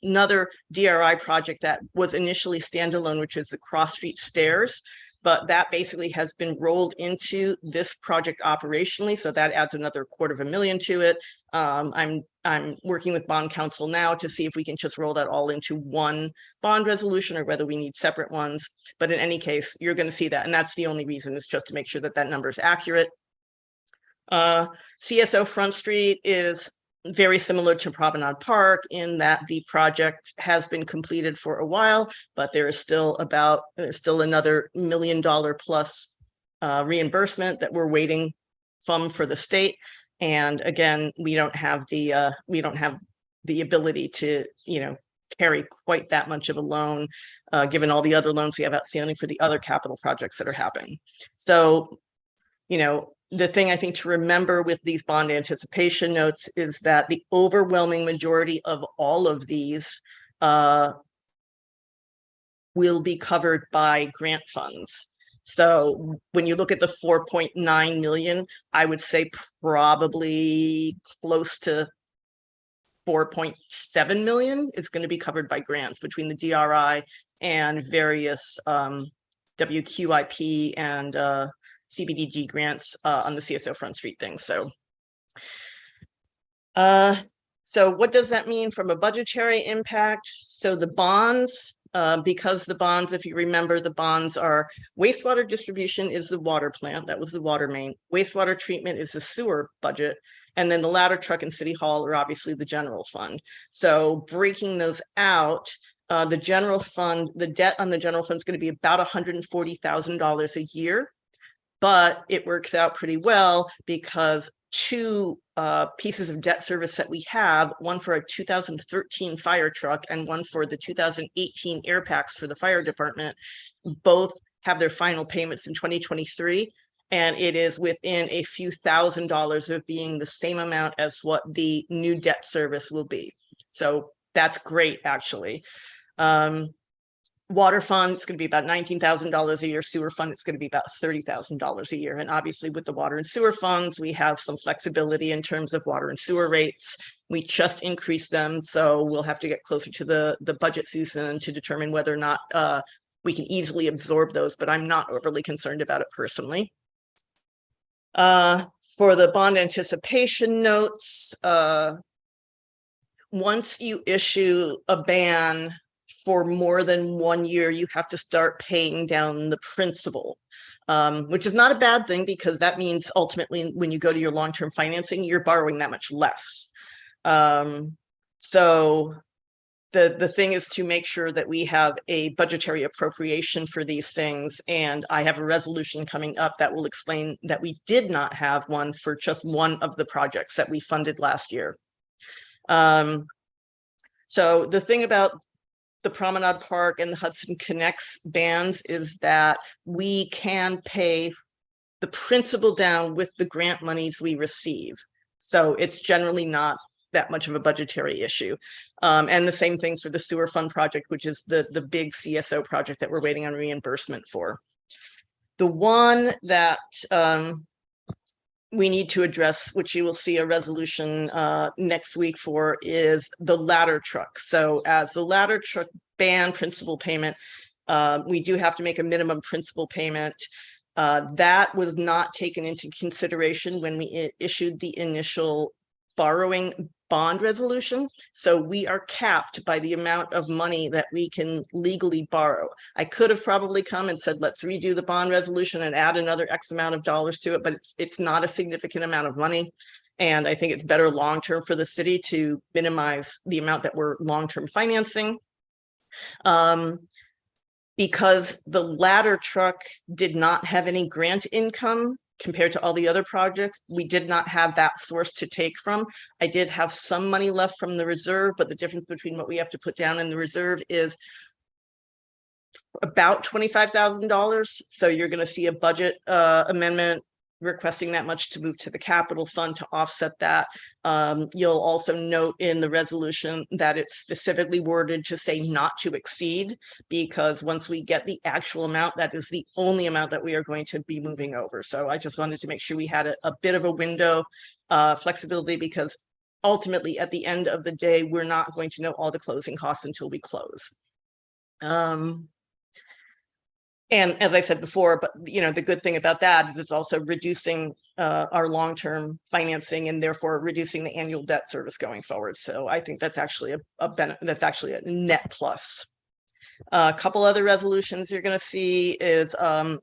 another DRI project that was initially standalone, which is the Cross Street Stairs, but that basically has been rolled into this project operationally. So that adds another $250,000 to it. I'm I'm working with bond counsel now to see if we can just roll that all into one bond resolution or whether we need separate ones. But in any case, you're going to see that. And that's the only reason, is just to make sure that that number is accurate. CSO Front Street is very similar to Promenade Park in that the project has been completed for a while, but there is still another $1 million plus reimbursement that we're waiting for the state. And again, we don't have the ability to, carry quite that much of a loan, given all the other loans we have outstanding for the other capital projects that are happening. So, the thing I think to remember with these bond anticipation notes is that the overwhelming majority of all of these will be covered by grant funds. So when you look at the 4.9 million, I would say probably close to 4.7 million is going to be covered by grants between the DRI and various WQIP and CBDG grants on the CSO Front Street thing. So what does that mean from a budgetary impact? So the bonds, because the bonds, if you remember, the bonds are wastewater distribution is the water plant, that was the water main, wastewater treatment is the sewer budget, and then the ladder truck and city hall are obviously the general fund. So breaking those out, the general fund, the debt on the general fund is going to be about $140,000 a year. But it works out pretty well because two pieces of debt service that we have, one for a 2013 fire truck and one for the 2018 air packs for the fire department, both have their final payments in 2023. And it is within a few $1,000s of being the same amount as what the new debt service will be. So that's great, actually. Water fund, it's going to be about $19,000 a year. Sewer fund, it's going to be about $30,000 a year. And obviously with the water and sewer funds, we have some flexibility in terms of water and sewer rates. We just increased them. So we'll have to get closer to the budget season to determine whether or not we can easily absorb those, but I'm not overly concerned about it personally. For the bond anticipation notes, once you issue a ban for more than 1 year, you have to start paying down the principal, which is not a bad thing because that means ultimately when you go to your long-term financing, you're borrowing that much less. So the thing is to make sure that we have a budgetary appropriation for these things. And I have a resolution coming up that will explain that we did not have one for just one of the projects that we funded last year. So the thing about the Promenade Park and the Hudson Connects bans is that we can pay the principal down with the grant monies we receive. So it's generally not that much of a budgetary issue. And the same thing for the sewer fund project, which is the big CSO project that we're waiting on reimbursement for. The one that we need to address, which you will see a resolution next week for, is the ladder truck. So as the ladder truck ban principal payment, we do have to make a minimum principal payment. That was not taken into consideration when we issued the initial borrowing bond resolution. So we are capped by the amount of money that we can legally borrow. I could have probably come and said, let's redo the bond resolution and add another X amount of dollars to it, but it's not a significant amount of money. And I think it's better long-term for the city to minimize the amount that we're long-term financing. Because the ladder truck did not have any grant income compared to all the other projects, we did not have that source to take from. I did have some money left from the reserve, but the difference between what we have to put down in the reserve is about $25,000. So you're going to see a budget amendment requesting that much to move to the capital fund to offset that. You'll also note in the resolution that it's specifically worded to say not to exceed, because once we get the actual amount, that is the only amount that we are going to be moving over. So I just wanted to make sure we had a bit of a window flexibility, because ultimately at the end of the day, we're not going to know all the closing costs until we close. And as I said before, but you know, the good thing about that is it's also reducing our long-term financing and therefore reducing the annual debt service going forward. So I think that's actually that's actually a net plus. A couple other resolutions you're going to see is a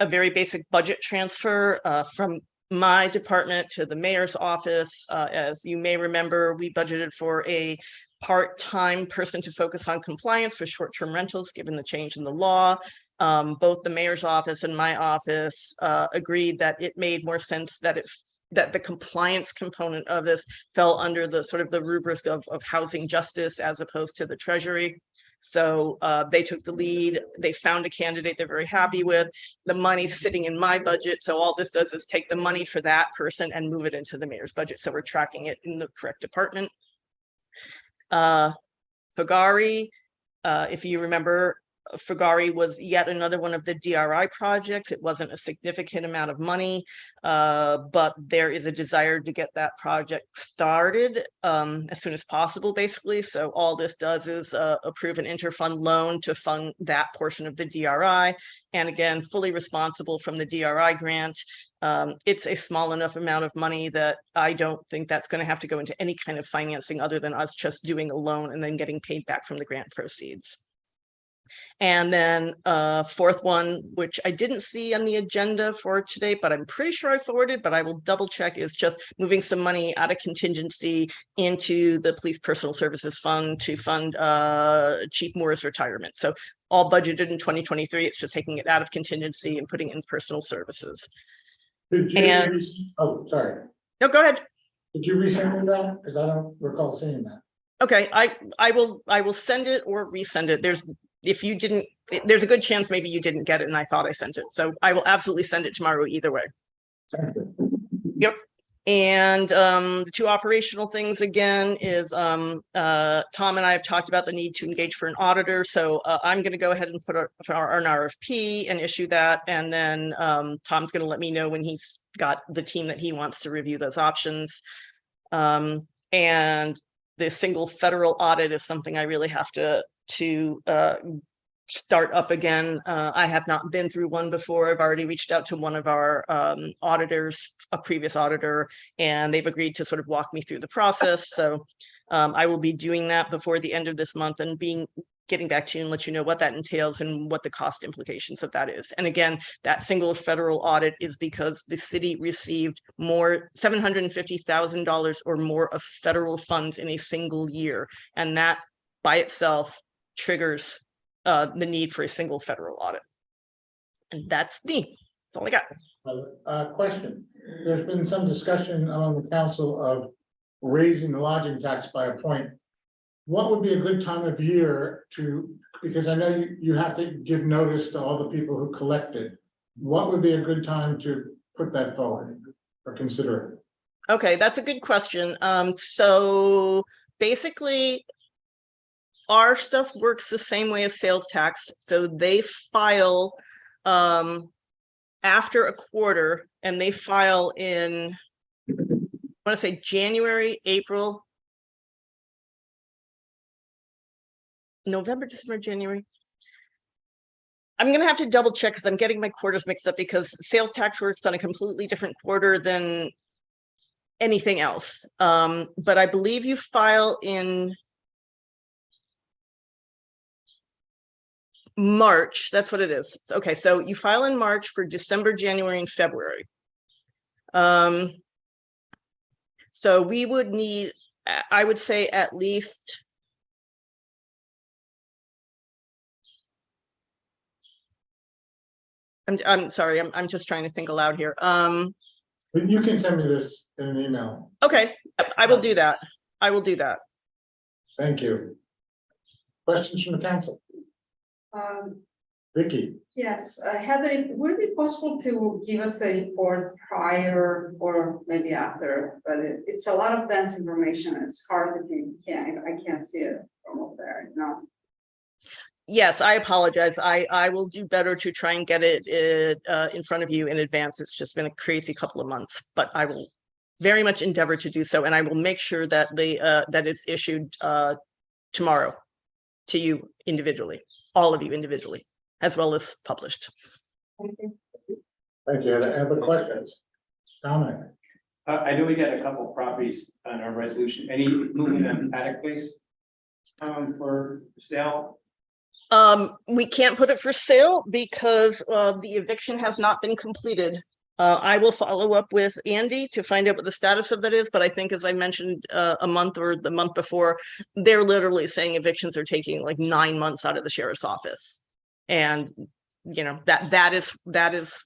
very basic budget transfer from my department to the mayor's office. As you may remember, we budgeted for a part-time person to focus on compliance for short-term rentals, given the change in the law. Both the mayor's office and my office agreed that it made more sense that the compliance component of this fell under the sort of the rubric of housing justice as opposed to the treasury. So they took the lead. They found a candidate they're very happy with. The money's sitting in my budget. So all this does is take the money for that person and move it into the mayor's budget. So we're tracking it in the correct department. Fagari, if you remember, Fagari was yet another one of the DRI projects. It wasn't a significant amount of money, but there is a desire to get that project started as soon as possible, basically. So all this does is approve an interfund loan to fund that portion of the DRI. And again, fully responsible from the DRI grant. It's a small enough amount of money that I don't think that's going to have to go into any kind of financing other than us just doing a loan and then getting paid back from the grant proceeds. And then fourth one, which I didn't see on the agenda for today, but I'm pretty sure I forwarded, but I will double check, is just moving some money out of contingency into the police personal services fund to fund Chief Moore's retirement. So all budgeted in 2023, it's just taking it out of contingency and putting it in personal services. Did you, And- oh, sorry. No, go ahead. Did you resend me that? Because I don't recall seeing that. Okay, I will send it or resend it. If you didn't, there's a good chance maybe you didn't get it and I thought I sent it. So I will absolutely send it tomorrow either way. Thank you. Yep. And the two operational things again is Tom and I have talked about the need to engage for an auditor. So I'm going to go ahead and put an RFP and issue that. And then Tom's going to let me know when he's got the team that he wants to review those options. And the single federal audit is something I really have to start up again. I have not been through one before. I've already reached out to one of our auditors, a previous auditor, and they've agreed to sort of walk me through the process. So I will be doing that before the end of this month and getting back to you and let you know what that entails and what the cost implications of that is. And again, that single federal audit is because the city received more $750,000 or more of federal funds in a single year. And that by itself triggers the need for a single federal audit. And that's all I got. Question. There's been some discussion among the council of raising the lodging tax by a point. What would be a good time of year because I know you have to give notice to all the people who collected. What would be a good time to put that forward or consider it? Okay, that's a good question. So basically, our stuff works the same way as sales tax. So they file after a quarter and they file in, I want to say January, April, November, December, January. I'm going to have to double check because I'm getting my quarters mixed up because sales tax works on a completely different quarter than anything else. But I believe you file in March. That's what it is. Okay, so you file in March for December, January, and February. So we would need, I would say, at least I'm sorry, I'm just trying to think aloud here. But you can send me this in an email. Okay, I will do that. I will do that. Thank you. Questions from the council? Vicky? Yes, Heather, would it be possible to give us the report prior or maybe after? But it's a lot of dense information. It's hard if you can't, I can't see it from up there, no. Yes, I apologize. I will do better to try and get it in front of you in advance. It's just been a crazy couple of months, but I will very much endeavor to do so. And I will make sure that that it's issued tomorrow to you individually, all of you individually. as well as published. Thank you. Any other questions? Dominic? I know we got a couple properties on our resolution. Any movement on Paddock Place? For sale? We can't put it for sale because the eviction has not been completed. I will follow up with Andy to find out what the status of that is, but I think, as I mentioned, a month or the month before, they're literally saying evictions are taking like 9 months out of the sheriff's office. And you know, that is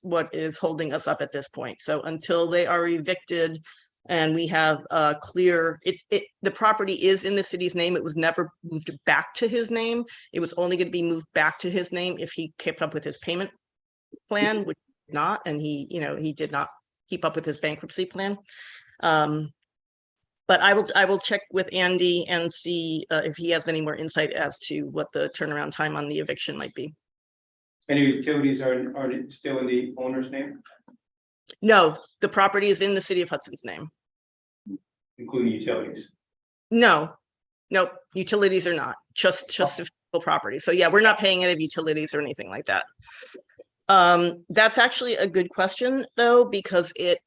what is holding us up at this point. So until they are evicted and we have clear, the property is in the city's name. It was never moved back to his name. It was only going to be moved back to his name if he kept up with his payment plan, which not, and he did not keep up with his bankruptcy plan. But I will check with Andy and see if he has any more insight as to what the turnaround time on the eviction might be. Any utilities are still in the owner's name, No, the property is in the city of Hudson's name. including utilities? No, utilities are not, just the physical property. So yeah, we're not paying any utilities or anything like that. That's actually a good question though, because it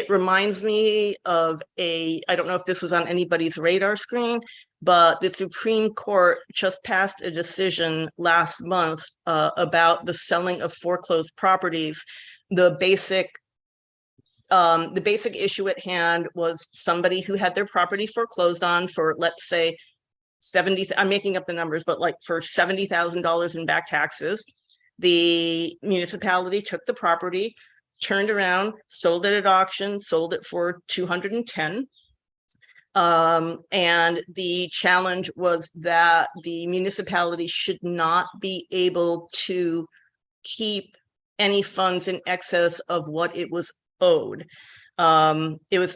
reminds me of I don't know if this was on anybody's radar screen, but the Supreme Court just passed a decision last month about the selling of foreclosed properties. The basic issue at hand was somebody who had their property foreclosed on for, let's say, I'm making up the numbers, but like for $70,000 in back taxes. The municipality took the property, turned around, sold it at auction, sold it for $210,000. And the challenge was that the municipality should not be able to keep any funds in excess of what it was owed. It was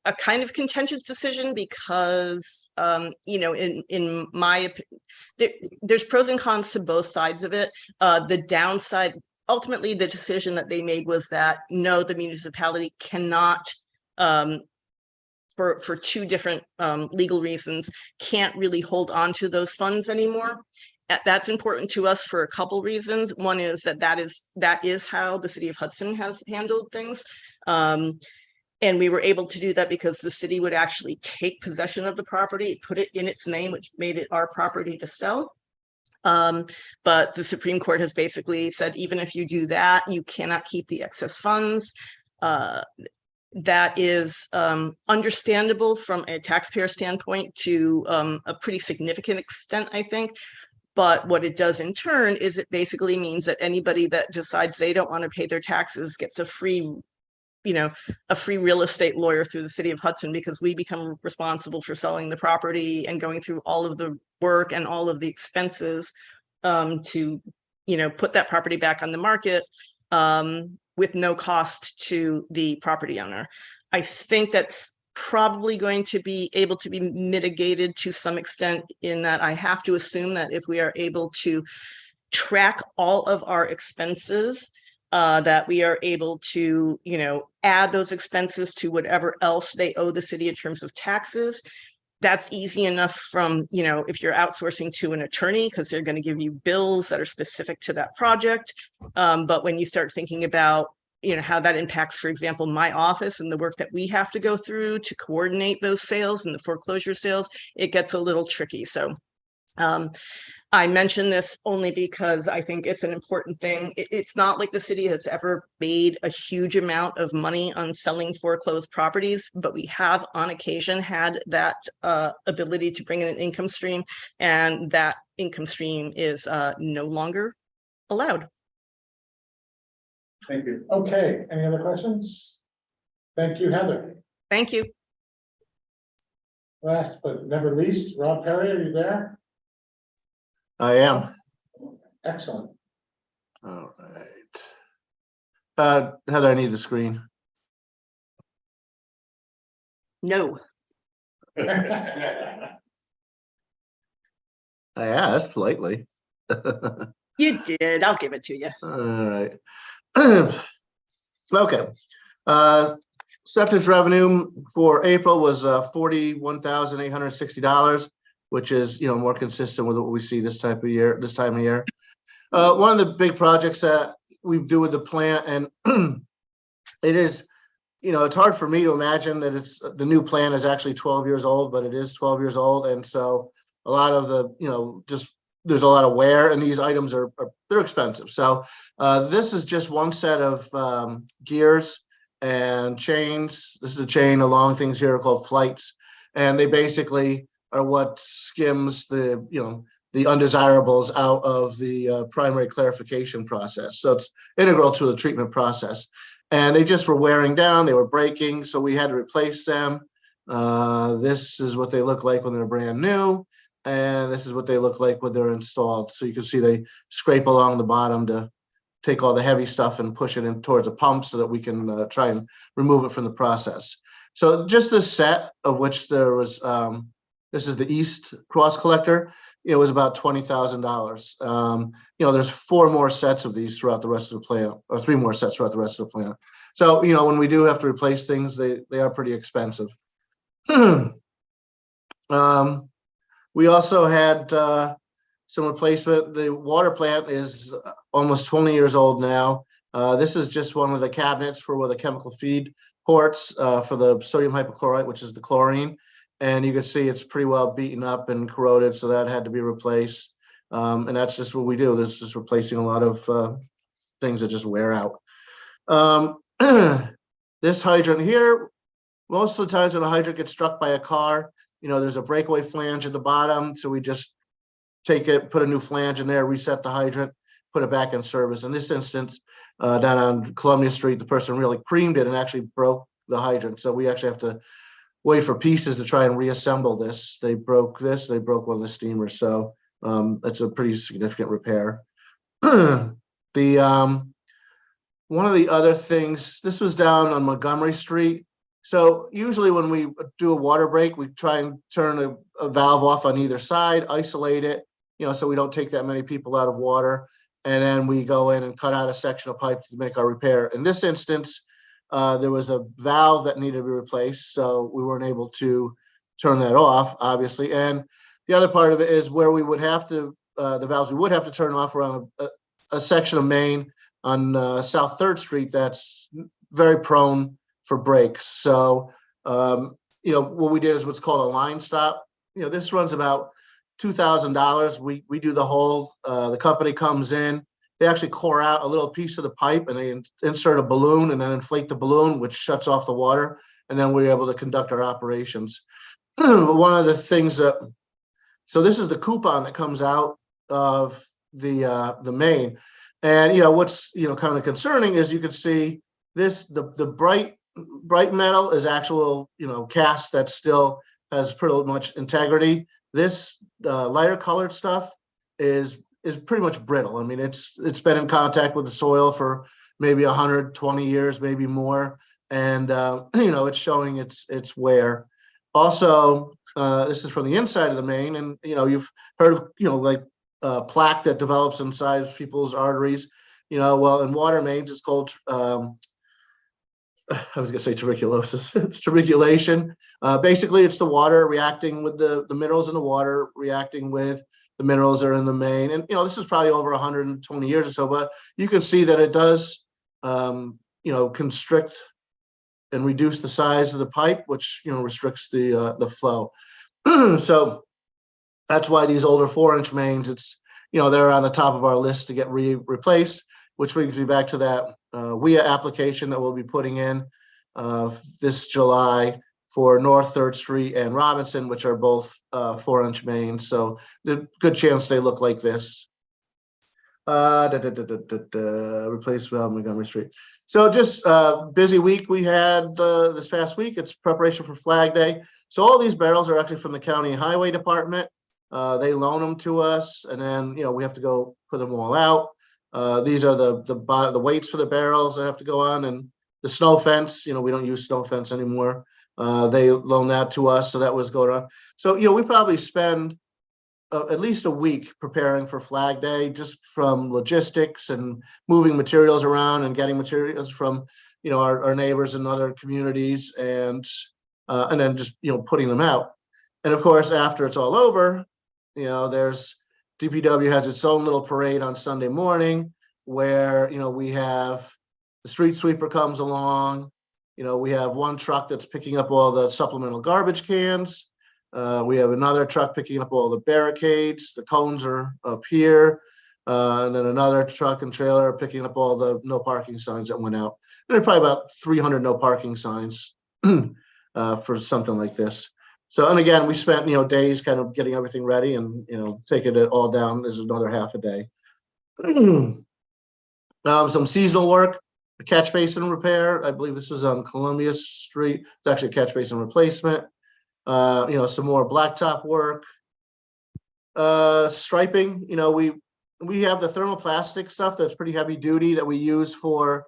a kind of contentious decision because, in my opinion, there's pros and cons to both sides of it. The downside, ultimately, the decision that they made was that no, the municipality cannot, for two different legal reasons, can't really hold on to those funds anymore. That's important to us for a couple reasons. One is that is how the city of Hudson has handled things. And we were able to do that because the city would actually take possession of the property, put it in its name, which made it our property to sell. But the Supreme Court has basically said, even if you do that, you cannot keep the excess funds. That is understandable from a taxpayer standpoint to a pretty significant extent, I think. But what it does in turn is it basically means that anybody that decides they don't want to pay their taxes gets a free real estate lawyer through the city of Hudson, because we become responsible for selling the property and going through all of the work and all of the expenses to, put that property back on the market with no cost to the property owner. I think that's probably going to be able to be mitigated to some extent in that I have to assume that if we are able to track all of our expenses, that we are able to, add those expenses to whatever else they owe the city in terms of taxes. That's easy enough from, if you're outsourcing to an attorney, because they're going to give you bills that are specific to that project. But when you start thinking about, how that impacts, for example, my office and the work that we have to go through to coordinate those sales and the foreclosure sales, it gets a little tricky. So I mention this only because I think it's an important thing. It's not like the city has ever made a huge amount of money on selling foreclosed properties, but we have on occasion had that ability to bring in an income stream, and that income stream is no longer allowed. Thank you. Okay, any other questions? Thank you, Heather. Thank you. Last but never least, Rob Perry, are you there? I am. Excellent. All right. Heather, I need the screen. No. I asked politely. You did. I'll give it to you. All right. Okay. Septage revenue for April was $41,860. which is, more consistent with what we see this time of year. One of the big projects that we do with the plant, and it is, it's hard for me to imagine that the new plant is actually 12 years old, but it is 12 years old. And so a lot of the, there's a lot of wear, and these items they're expensive. So this is just one set of gears and chains. This is a chain of long things here called flights. And they basically are what skims the undesirables out of the primary clarification process. So it's integral to the treatment process. And they just were wearing down, they were breaking, so we had to replace them. This is what they look like when they're brand new, and this is what they look like when they're installed. So you can see they scrape along the bottom to take all the heavy stuff and push it in towards a pump so that we can try and remove it from the process. So just this set, of which there was, this is the East cross collector, it was about $20,000. There's 4 more sets of these throughout the rest of the plant, or 3 more sets throughout the rest of the plant. So, when we do have to replace things, they are pretty expensive. We also had some replacement. The water plant is almost 20 years old now. This is just one of the cabinets for the chemical feed ports for the sodium hypochlorite, which is the chlorine. And you can see it's pretty well beaten up and corroded, so that had to be replaced. And that's just what we do. There's just replacing a lot of things that just wear out. This hydrant here, most of the times when a hydrant gets struck by a car, there's a breakaway flange at the bottom. So we just take it, put a new flange in there, reset the hydrant, put it back in service. In this instance, down on Columbia Street, the person really creamed it and actually broke the hydrant. So we actually have to wait for pieces to try and reassemble this. They broke one of the steamers. So it's a pretty significant repair. One of the other things, this was down on Montgomery Street. So usually when we do a water break, we try and turn a valve off on either side, isolate it, so we don't take that many people out of water. And then we go in and cut out a section of pipe to make our repair. In this instance, there was a valve that needed to be replaced, so we weren't able to turn that off, obviously. And the other part of it is where we would have to, the valves we would have to turn off around a section of main on South 3rd Street that's very prone for breaks. So, what we did is what's called a line stop. This runs about $2,000. We do the whole, the company comes in, they actually core out a little piece of the pipe and they insert a balloon and then inflate the balloon, which shuts off the water. And then we're able to conduct our operations. But one of the things so this is the coupon that comes out of the main. And, what's, kind of concerning is you can see this, the bright metal is actual, cast that still has pretty much integrity. This lighter colored stuff is pretty much brittle. I mean, it's been in contact with the soil for maybe 120 years, maybe more. And, it's showing its wear. Also, this is from the inside of the main, and, you've heard of, like plaque that develops inside people's arteries. Well, in water mains, it's called, I was gonna say tuberculosis. It's tuberculation. Basically, it's the water reacting with the minerals in the water, reacting with the minerals that are in the main. And, this is probably over 120 years or so, but you can see that it does, constrict and reduce the size of the pipe, which, restricts the flow. So that's why these older 4-inch mains, it's, they're on the top of our list to get replaced, which brings me back to that WIA application that we'll be putting in this July for North 3rd Street and Robinson, which are both 4-inch mains. So the good chance they look like this. Replace valve Montgomery Street. So just busy week we had this past week. It's preparation for Flag Day. So all these barrels are actually from the County Highway Department. They loan them to us, and then we have to go put them all out. These are the weights for the barrels that have to go on, and the snow fence. We don't use snow fence anymore. They loan that to us, so that was going on. So we probably spend at least a week preparing for Flag Day, just from logistics and moving materials around and getting materials from our neighbors and other communities, and then just putting them out. And of course, after it's all over, you know, there's DPW has its own little parade on Sunday morning where, you know, we have the street sweeper comes along. You know, we have one truck that's picking up all the supplemental garbage cans. We have another truck picking up all the barricades. The cones are up here. And then another truck and trailer picking up all the no parking signs that went out. And there are probably about 300 no parking signs for something like this. So, and again, we spent, you know, days kind of getting everything ready and, you know, taking it all down is another half a day. Some seasonal work, a catch basin repair. I believe this was on Columbia Street. It's actually a catch basin replacement. You know, some more blacktop work. Striping, you know, we have the thermoplastic stuff that's pretty heavy duty that we use for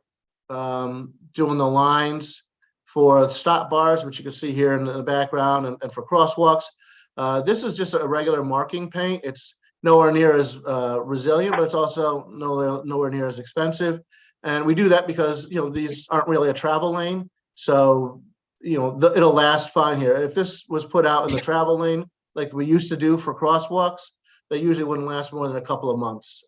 doing the lines for stop bars, which you can see here in the background, and for crosswalks. This is just a regular marking paint. It's nowhere near as resilient, but it's also nowhere near as expensive. And we do that because, you know, these aren't really a travel lane. So, you know, it'll last fine here. If this was put out in the travel lane, like we used to do for crosswalks, they usually wouldn't last more than a couple of months.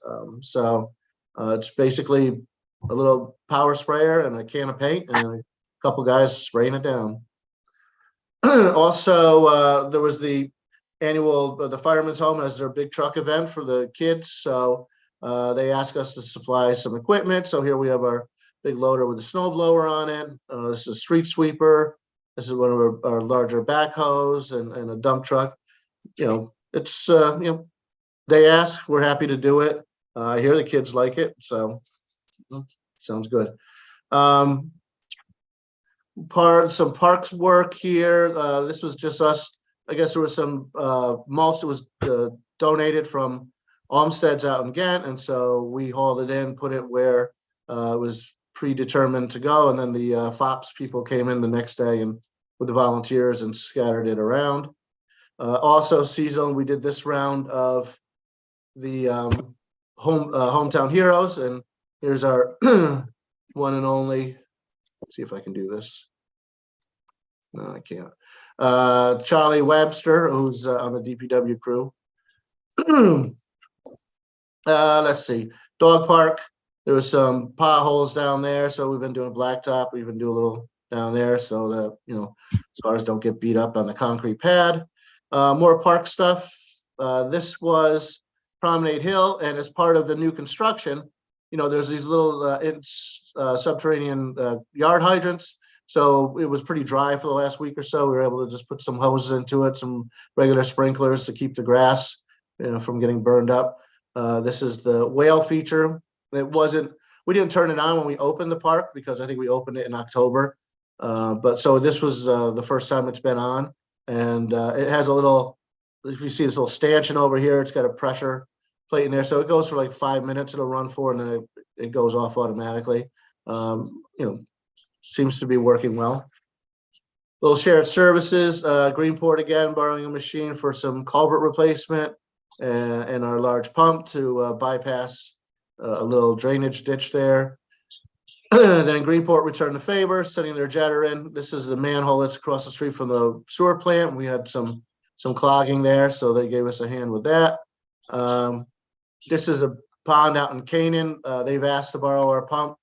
It's basically a little power sprayer and a can of paint and a couple guys spraying it down. Also, there was the annual, the Fireman's Home has their big truck event for the kids. So they asked us to supply some equipment. So here we have our big loader with a snow blower on it. This is a street sweeper. This is one of our larger backhoes and a dump truck. You know, it's, you know, they ask, we're happy to do it. I hear the kids like it. So sounds good. Some parks work here. This was just us. I guess there was some mulch that was donated from Olmsted's out in Ghent, and so we hauled it in, put it where it was predetermined to go, and then the FOPS people came in the next day and with the volunteers and scattered it around. Also seasonal, we did this round of the hometown heroes, and here's our one and only. Let's see if I can do this. No, I can't. Charlie Webster, who's on the DPW crew. Let's see, dog park. There was some potholes down there, so we've been doing blacktop. We've been doing a little down there so that, you know, cars don't get beat up on the concrete pad. More park stuff. This was Promenade Hill, and as part of the new construction, you know, there's these little subterranean yard hydrants. So it was pretty dry for the last week or so. We were able to just put some hoses into it, some regular sprinklers to keep the grass, you know, from getting burned up. This is the whale feature. It wasn't, we didn't turn it on when we opened the park because I think we opened it in October. But so this was the first time it's been on, and it has a little, if you see this little stanchion over here, it's got a pressure plate in there. So it goes for like 5 minutes, it'll run for, and then it goes off automatically. You know, seems to be working well. Little shared services, Greenport again, borrowing a machine for some culvert replacement and our large pump to bypass a little drainage ditch there. Then Greenport returned the favor, sending their jetter in. This is the manhole that's across the street from the sewer plant. We had some clogging there, so they gave us a hand with that. This is a pond out in Canaan. They've asked to borrow our pump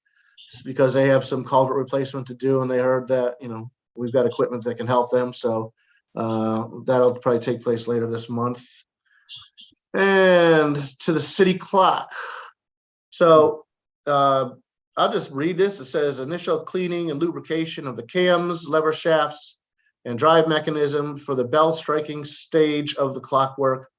because they have some culvert replacement to do, and they heard that, you know, we've got equipment that can help them. So that'll probably take place later this month. And to the city clock. So I'll just read this. It says initial cleaning and lubrication of the cams, lever shafts, and drive mechanism for the bell striking stage of the clockwork.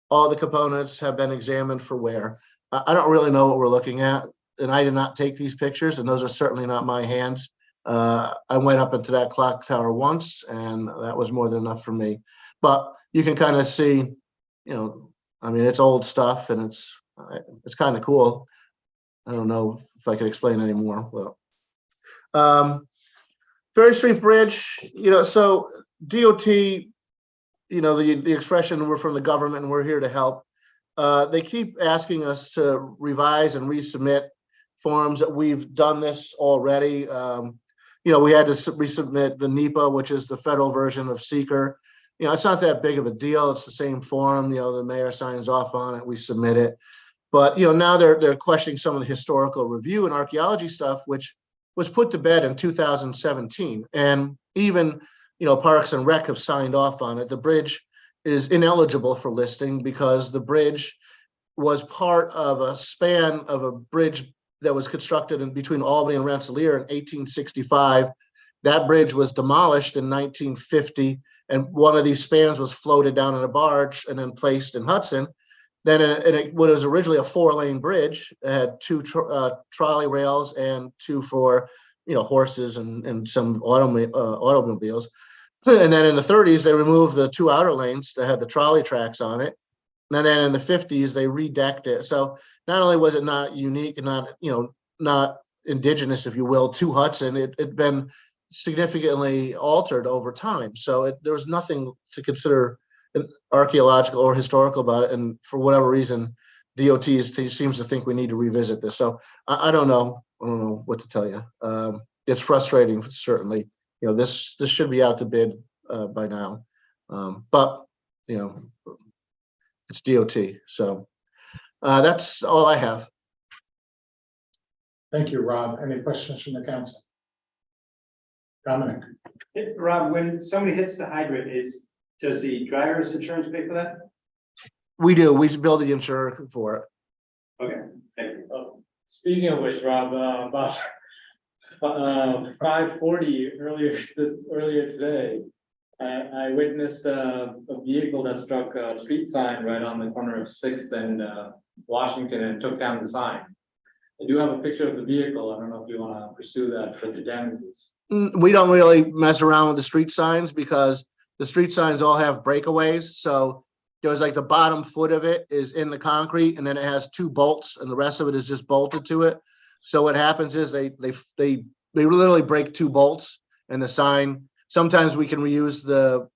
All the components have been examined for wear. I don't really know what we're looking at, and I did not take these pictures, and those are certainly not my hands. I went up into that clock tower once, and that was more than enough for me. But you can kind of see, you know, I mean, it's old stuff, and it's kind of cool. I don't know if I can explain any more. Well, Ferry Street Bridge, you know, so DOT, you know, the expression, we're from the government and we're here to help. They keep asking us to revise and resubmit forms that we've done this already. You know, we had to resubmit the NEPA, which is the federal version of seeker. it's not that big of a deal. It's the same form, the mayor signs off on it, we submit it. But, now they're questioning some of the historical review and archaeology stuff, which was put to bed in 2017. And even, Parks and Rec have signed off on it. The bridge is ineligible for listing because the bridge was part of a span of a bridge that was constructed in between Albany and Rensselaer in 1865. That bridge was demolished in 1950, and one of these spans was floated down in a barge and then placed in Hudson. Then it was originally a 4-lane bridge. It had 2 trolley rails and 2 for horses and some automobiles. And then in the 30s, they removed the 2 outer lanes that had the trolley tracks on it. And then in the 50s, they redecked it. So not only was it not unique and not indigenous, if you will, to Hudson, it'd been significantly altered over time. So there was nothing to consider archaeological or historical about it. And for whatever reason, DOT seems to think we need to revisit this. So I don't know. I don't know what to tell you. It's frustrating, certainly. This should be out to bid by now. But it's DOT. So that's all I have. Thank you, Rob. Any questions from the council? Dominic? Rob, when somebody hits the hydrant, does the driver's insurance pay for that? We do. We bill the insurer for it. Okay, thank you. Speaking of which, Rob, about 5:40 earlier today, I witnessed a vehicle that struck a street sign right on the corner of 6th and Washington and took down the sign. I do have a picture of the vehicle. I don't know if you want to pursue that for the damages. We don't really mess around with the street signs because the street signs all have breakaways. So there's like the bottom foot of it is in the concrete, and then it has 2 bolts, and the rest of it is just bolted to it. So what happens is they literally break 2 bolts, and the sign. Sometimes we can reuse the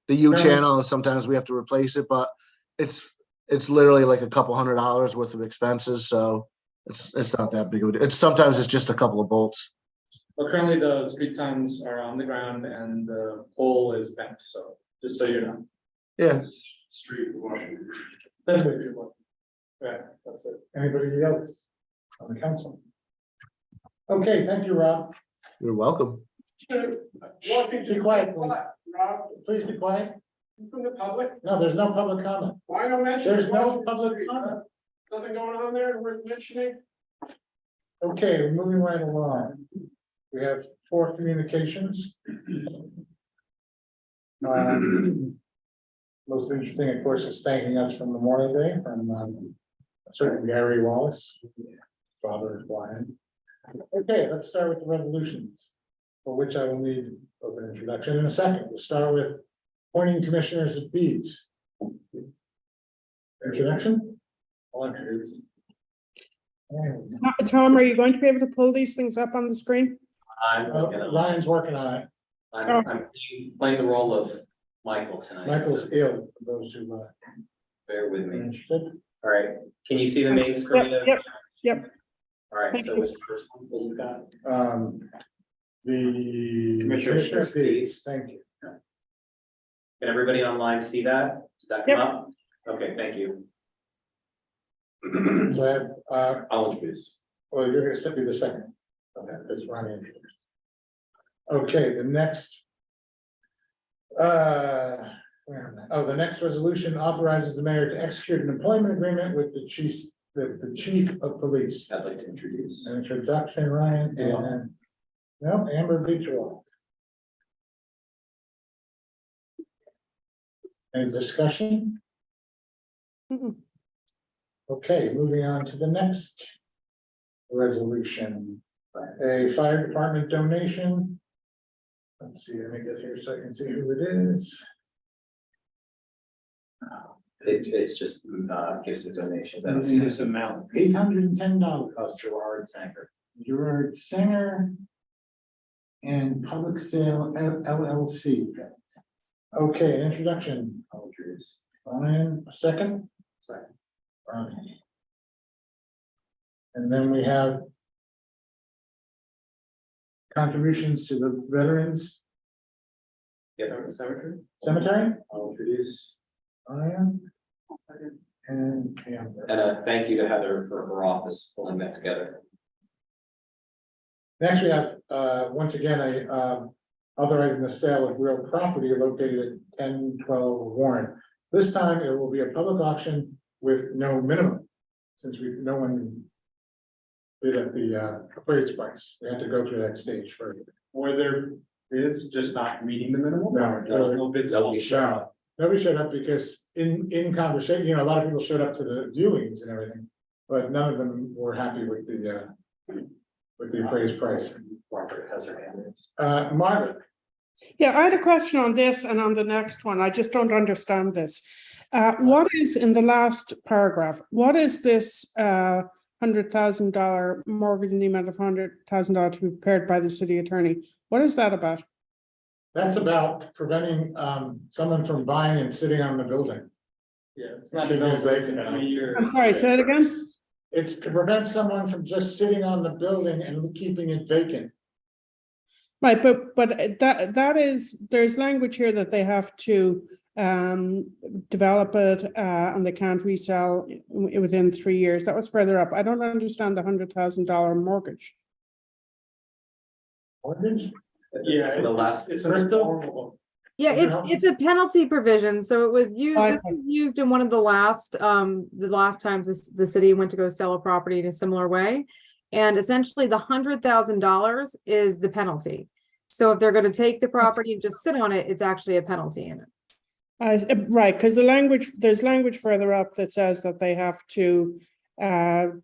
U channel, and sometimes we have to replace it. But it's literally like a couple $100 worth of expenses. So it's not that big of a deal. Sometimes it's just a couple of bolts. But currently the street signs are on the ground and the pole is bent. So just so you know. Yeah. Street Washington. Yeah, that's it. Anybody else on the council? Okay, thank you, Rob. You're welcome. Be quiet, please. Rob, Please be quiet. from the public, No, there's no public comment. why no mention? There's of no Washington public Street? comment. Nothing going on there worth mentioning? Okay, we're moving right along. We have 4 communications. Most interesting, of course, is thanking us for Memorial Day from certain Gary Wallace, father is blind. Okay, let's start with the resolutions, for which I will need open introduction in a second. We'll start with appointing commissioners of fees. Introduction? I'll introduce. Tom, are you going to be able to pull these things up on the screen? I'm working on it. Ryan's working on it. I'm playing the role of Michael tonight. Michael's so ill, for those who bear with are me. interested. All right, can you see the main screen? Yep. All right, Thank so you. what's the first one that you got? The commissioner of fees, thank you. Can everybody online see that? Did that come up? Okay, thank you. So I have, Knowledge base. well, you're gonna send me the second. Okay, that's Ronnie introduced. Okay, the next. Where am I? Oh, the next resolution authorizes the mayor to execute an employment agreement with the chief of police. I'd like to introduce. An introduction, Ryan, and no, Amber Beecher. Any discussion? Mhm. Okay, moving on to the next resolution. A fire department donation. Let's see, let me get here so I can see who it is. It's just gifts and donations. I don't see this amount. $810. Gerard Sanger. Gerard Singer. And Public Sale LLC. Okay, introduction. I'll introduce. Ryan, a second? Second. Ryan. And then we have contributions to the veterans Cemetery, Cemetery, I'll introduce. Ryan. And Amber. And thank you to Heather for her office pulling that together. Next, we have, once again, authorizing the sale of real property located at 1012 Warren. This time it will be a public auction with no minimum, since no one bid at the appraised price. We had to go through that stage first. Were there bids just not meeting the minimum? No, There was no bids. Nobody showed up. Nobody showed up because in conversation, a lot of people showed up to the viewings and everything, but none of them were happy with the appraised price. Margaret has her hand raised. Margaret, Yeah, I had a question on this and on the next one. I just don't understand this. What is in the last paragraph? What is this $100,000 mortgage in the amount of $100,000 to be prepared by the city attorney? What is that about? that's about preventing someone from buying and sitting on the building. Yeah, it's not Keeping it vacant. I'm sorry, say it again? It's to prevent someone from just sitting on the building and keeping it vacant. Right, but that is, there's language here that they have to develop it and they can't resell within 3 years. That was further up. I don't understand the $100,000 mortgage. Mortgage? Yeah, For the last, it's Crystal? Yeah, it's a penalty provision, so it was used, I- this was used in one of the last times the city went to go sell a property in a similar way. And essentially the $100,000 is the penalty. So if they're gonna take the property and just sit on it, it's actually a penalty in it. Right, because there's language further up that says that they have to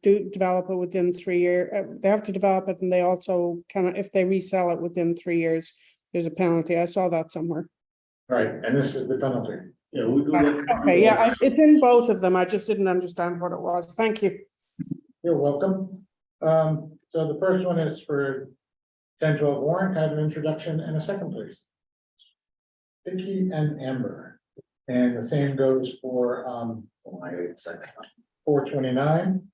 develop it within 3 years. They have to develop it, and they also can, if they resell it within 3 years, there's a penalty. I saw that somewhere. Right, and this is the penalty. Yeah, we do. Okay, yeah, it's in both of them. I just didn't understand what it was. Thank you. You're welcome. So the first one is for 1012 Warren. Can I have an introduction and a second, please? Vicky and Amber. And the same goes for 429.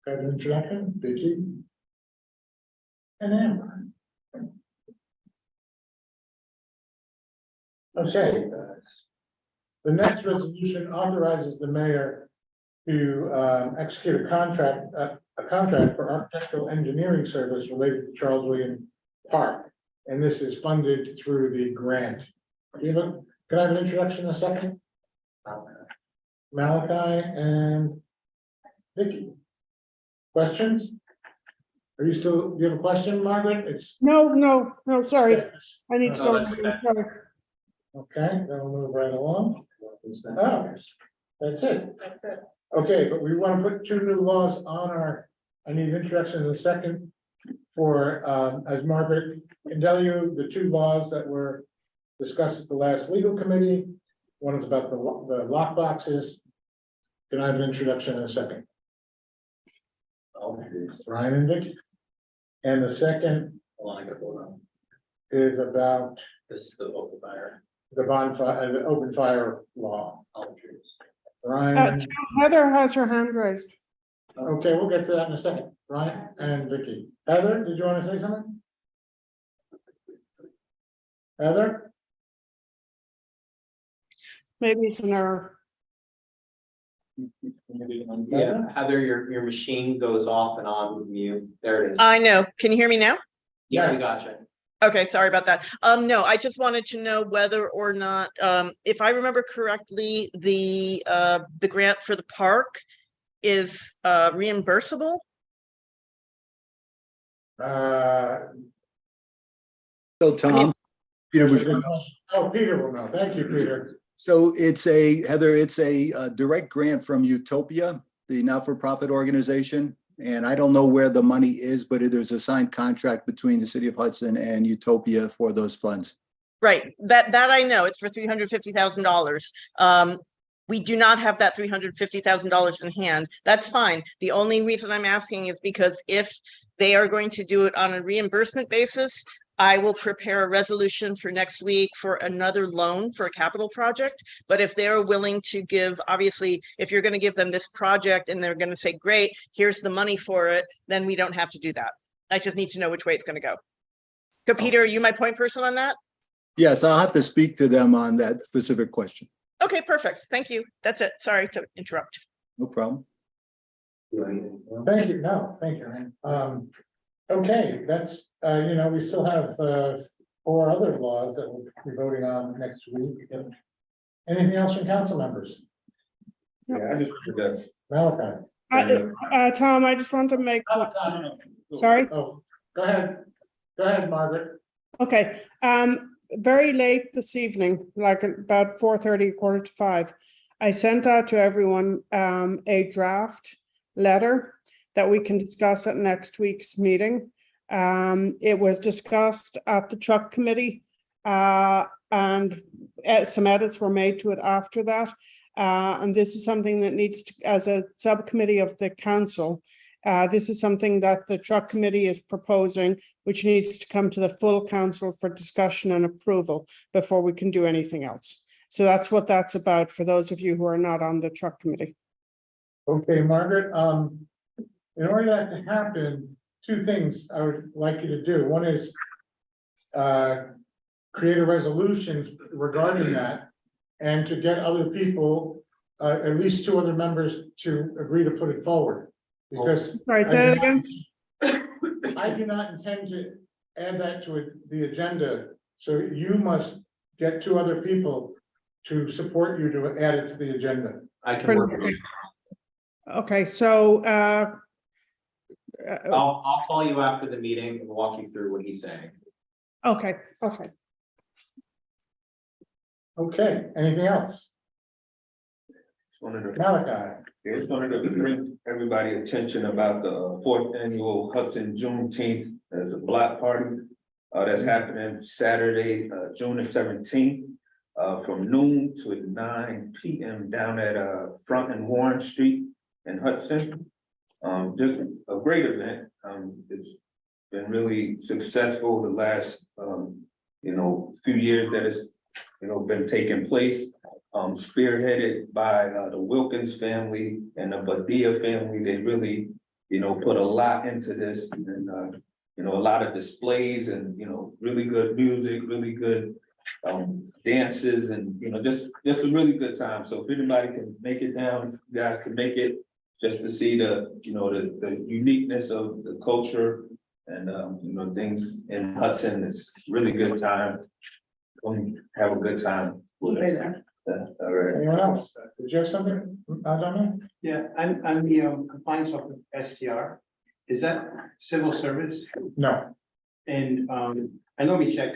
Can I have an introduction, Vicky and Amber. Okay. The next resolution authorizes the mayor to execute a contract for architectural engineering service related to Charles William Park. And this is funded through the grant. Can I have an introduction in a second? Malachi and Vicky. Questions? Do you have a question, Margaret? It's. No, sorry. I need to No, go. that's okay. Sorry. Okay, then we'll move right along. Oh, that's it. That's it. Okay, but we want to put two new laws on I need an introduction in a second for, as Margaret can tell you, the two laws that were discussed at the last legal committee. One is about the lock boxes. Can I have an introduction in a second? I'll introduce. Ryan and Vicky. And the second Hold on, I gotta hold on. is about This is the open fire. the bonfire, the open fire law. I'll introduce. Ryan, Heather has her hand raised. okay, we'll get to that in a second. Ryan and Vicky. Heather, did you want to say something? Heather? Maybe it's an error. Yeah, Heather, your machine goes off and on with mute. There it is. I know. Can you hear me now? Yeah, we gotcha. Okay, sorry about that. No, I just wanted to know whether or not, if I remember correctly, the grant for the park is reimbursable. So Tom, Peter was, Oh, Peter will know. Thank you, Peter. so Heather, it's a direct grant from Utopia, the not-for-profit organization. And I don't know where the money is, but there's a signed contract between the city of Hudson and Utopia for those funds. Right, that I know. It's for $350,000. We do not have that $350,000 in hand. That's fine. The only reason I'm asking is because if they are going to do it on a reimbursement basis, I will prepare a resolution for next week for another loan for a capital project. But if they're willing to give, obviously, if you're going to give them this project and they're going to say, great, here's the money for it, then we don't have to do that. I just need to know which way it's going to go. So Peter, are you my point person on that? Yes, I'll have to speak to them on that specific question. Okay, perfect. Thank you. That's it. Sorry to interrupt. No problem. Thank you, no, thank you. Okay, that's, we still have, 4 other laws that we'll be voting on next week. Anything else from council members? Yeah, I just, that's. Malachi? Tom, I just want to make, sorry? Oh, go ahead, Margaret. Okay, very late this evening, like about 4:30, 4:45, I sent out to everyone a draft letter that we can discuss at next week's meeting. It was discussed at the truck committee, and some edits were made to it after that. And this is something that needs to, as a subcommittee of the council, this is something that the truck committee is proposing, which needs to come to the full council for discussion and approval before we can do anything else. So that's what that's about for those of you who are not on the truck committee. Okay, Margaret, in order for that to happen, 2 things I would like you to do. One is create a resolution regarding that and to get other people, at least 2 other members to agree to put it forward. Because Sorry, say that again? I do not intend to add that to the agenda, so you must get 2 other people to support you to add it to the agenda. I can work with you. Okay, so I'll call you after the meeting and walk you through what he's saying. okay. Okay, anything else? Just wanted to, Malachi? just wanted to bring everybody attention about the 4th annual Hudson Juneteenth as a block party. That's happening Saturday, June the 17th, from noon to 9 p.m. down at Front and Warren Street in Hudson. Just a great event. It's been really successful the last few years that it's been taking place. Spearheaded by the Wilkins family and the Badia family. They really put a lot into this, and a lot of displays and really good music, really good dances, and just a really good time. So if anybody can make it down, if you guys can make it, just to see the the uniqueness of the culture and things in Hudson, it's really good time. Have a good time. We'll be there. All right. Anyone else? Did you have something, Donna? Yeah, and the compliance of the STR, is that civil service? No, And I know we check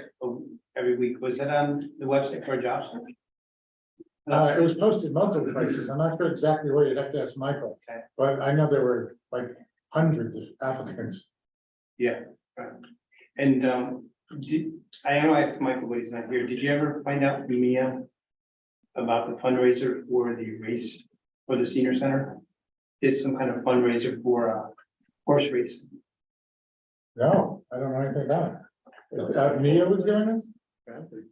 every week. Was that on the website for jobs? it was posted multiple places. I'm not sure exactly where. You'd have to ask Michael. Okay. But I know there were like hundreds of applicants. Yeah, right. And I know I asked Michael, but he's not here. Did you ever find out from Mia about the fundraiser for the race for the senior center? Did some kind of fundraiser for horse racing? No, I don't know anything about it. Mia was doing this?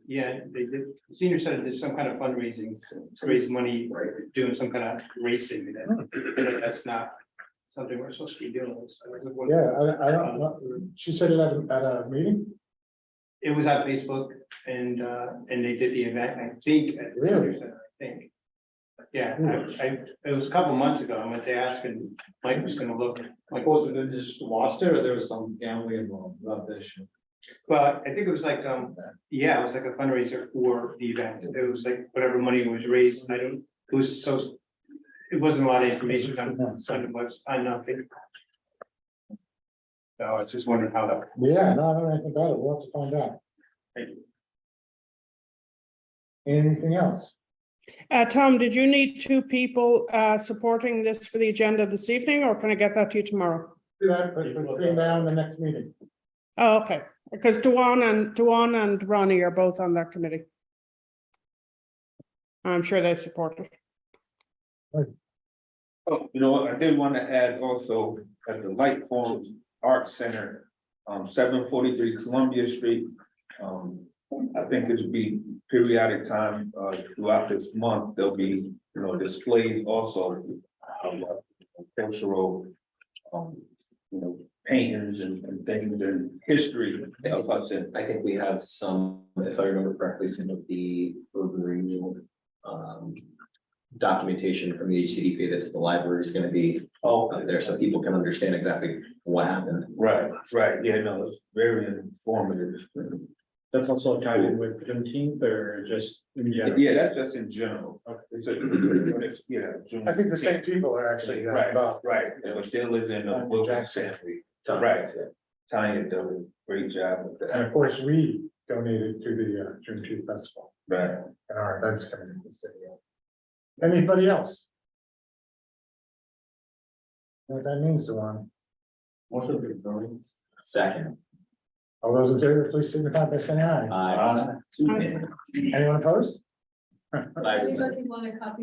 Yeah, they did. The senior center did some kind of fundraising to raise money, doing some kind of racing. That that's not something we're supposed to be doing. So I was wondering- Yeah, I don't know. She said it at a meeting? It was on Facebook and they did the event, I think, at the senior center, I think. Yeah, it was a couple months ago. I went to ask and Mike was gonna look. Like, Was it they just lost it or there was some gambling involved about this? well, I think it was like, yeah, it was like a fundraiser for the event. It was like whatever money was raised. It was so, it wasn't a lot of information on the website, on nothing. So I was just wondering how that. Yeah, no, I don't know anything about it. We'll have to find out. Thank you. Anything else? Tom, did you need 2 people supporting this for the agenda this evening, or can I get that to you tomorrow? Do that, but between now and the next meeting. Oh, okay, because Duan and Ronnie are both on that committee. I'm sure they support it. Oh, I did want to add also at the Light Forms Art Center, 743 Columbia Street. I think it'll be periodic time throughout this month. There'll be, displays also of cultural, paintings and things and history of Hudson. I think we have some, if I remember correctly, some of the urban renewal documentation from the HCDP that's the library is gonna be Oh, up there, so people can understand exactly what happened. right, yeah, no, it's very informative. That's also tied in with Juneteenth or just in general? Yeah, that's just in general. Yeah. I think the same people are actually involved. Right, and Michelle is in the Tanya Wilkins Jackson. family. Tom, Right. yeah. Tanya did a great job with And that. of course, we donated to the Juneteenth Festival Right. and our events coming to the city. Anybody else? What that means to one. Second. All those in favor, please signify by saying aye. Aye. Anyone opposed? Aye. want a copy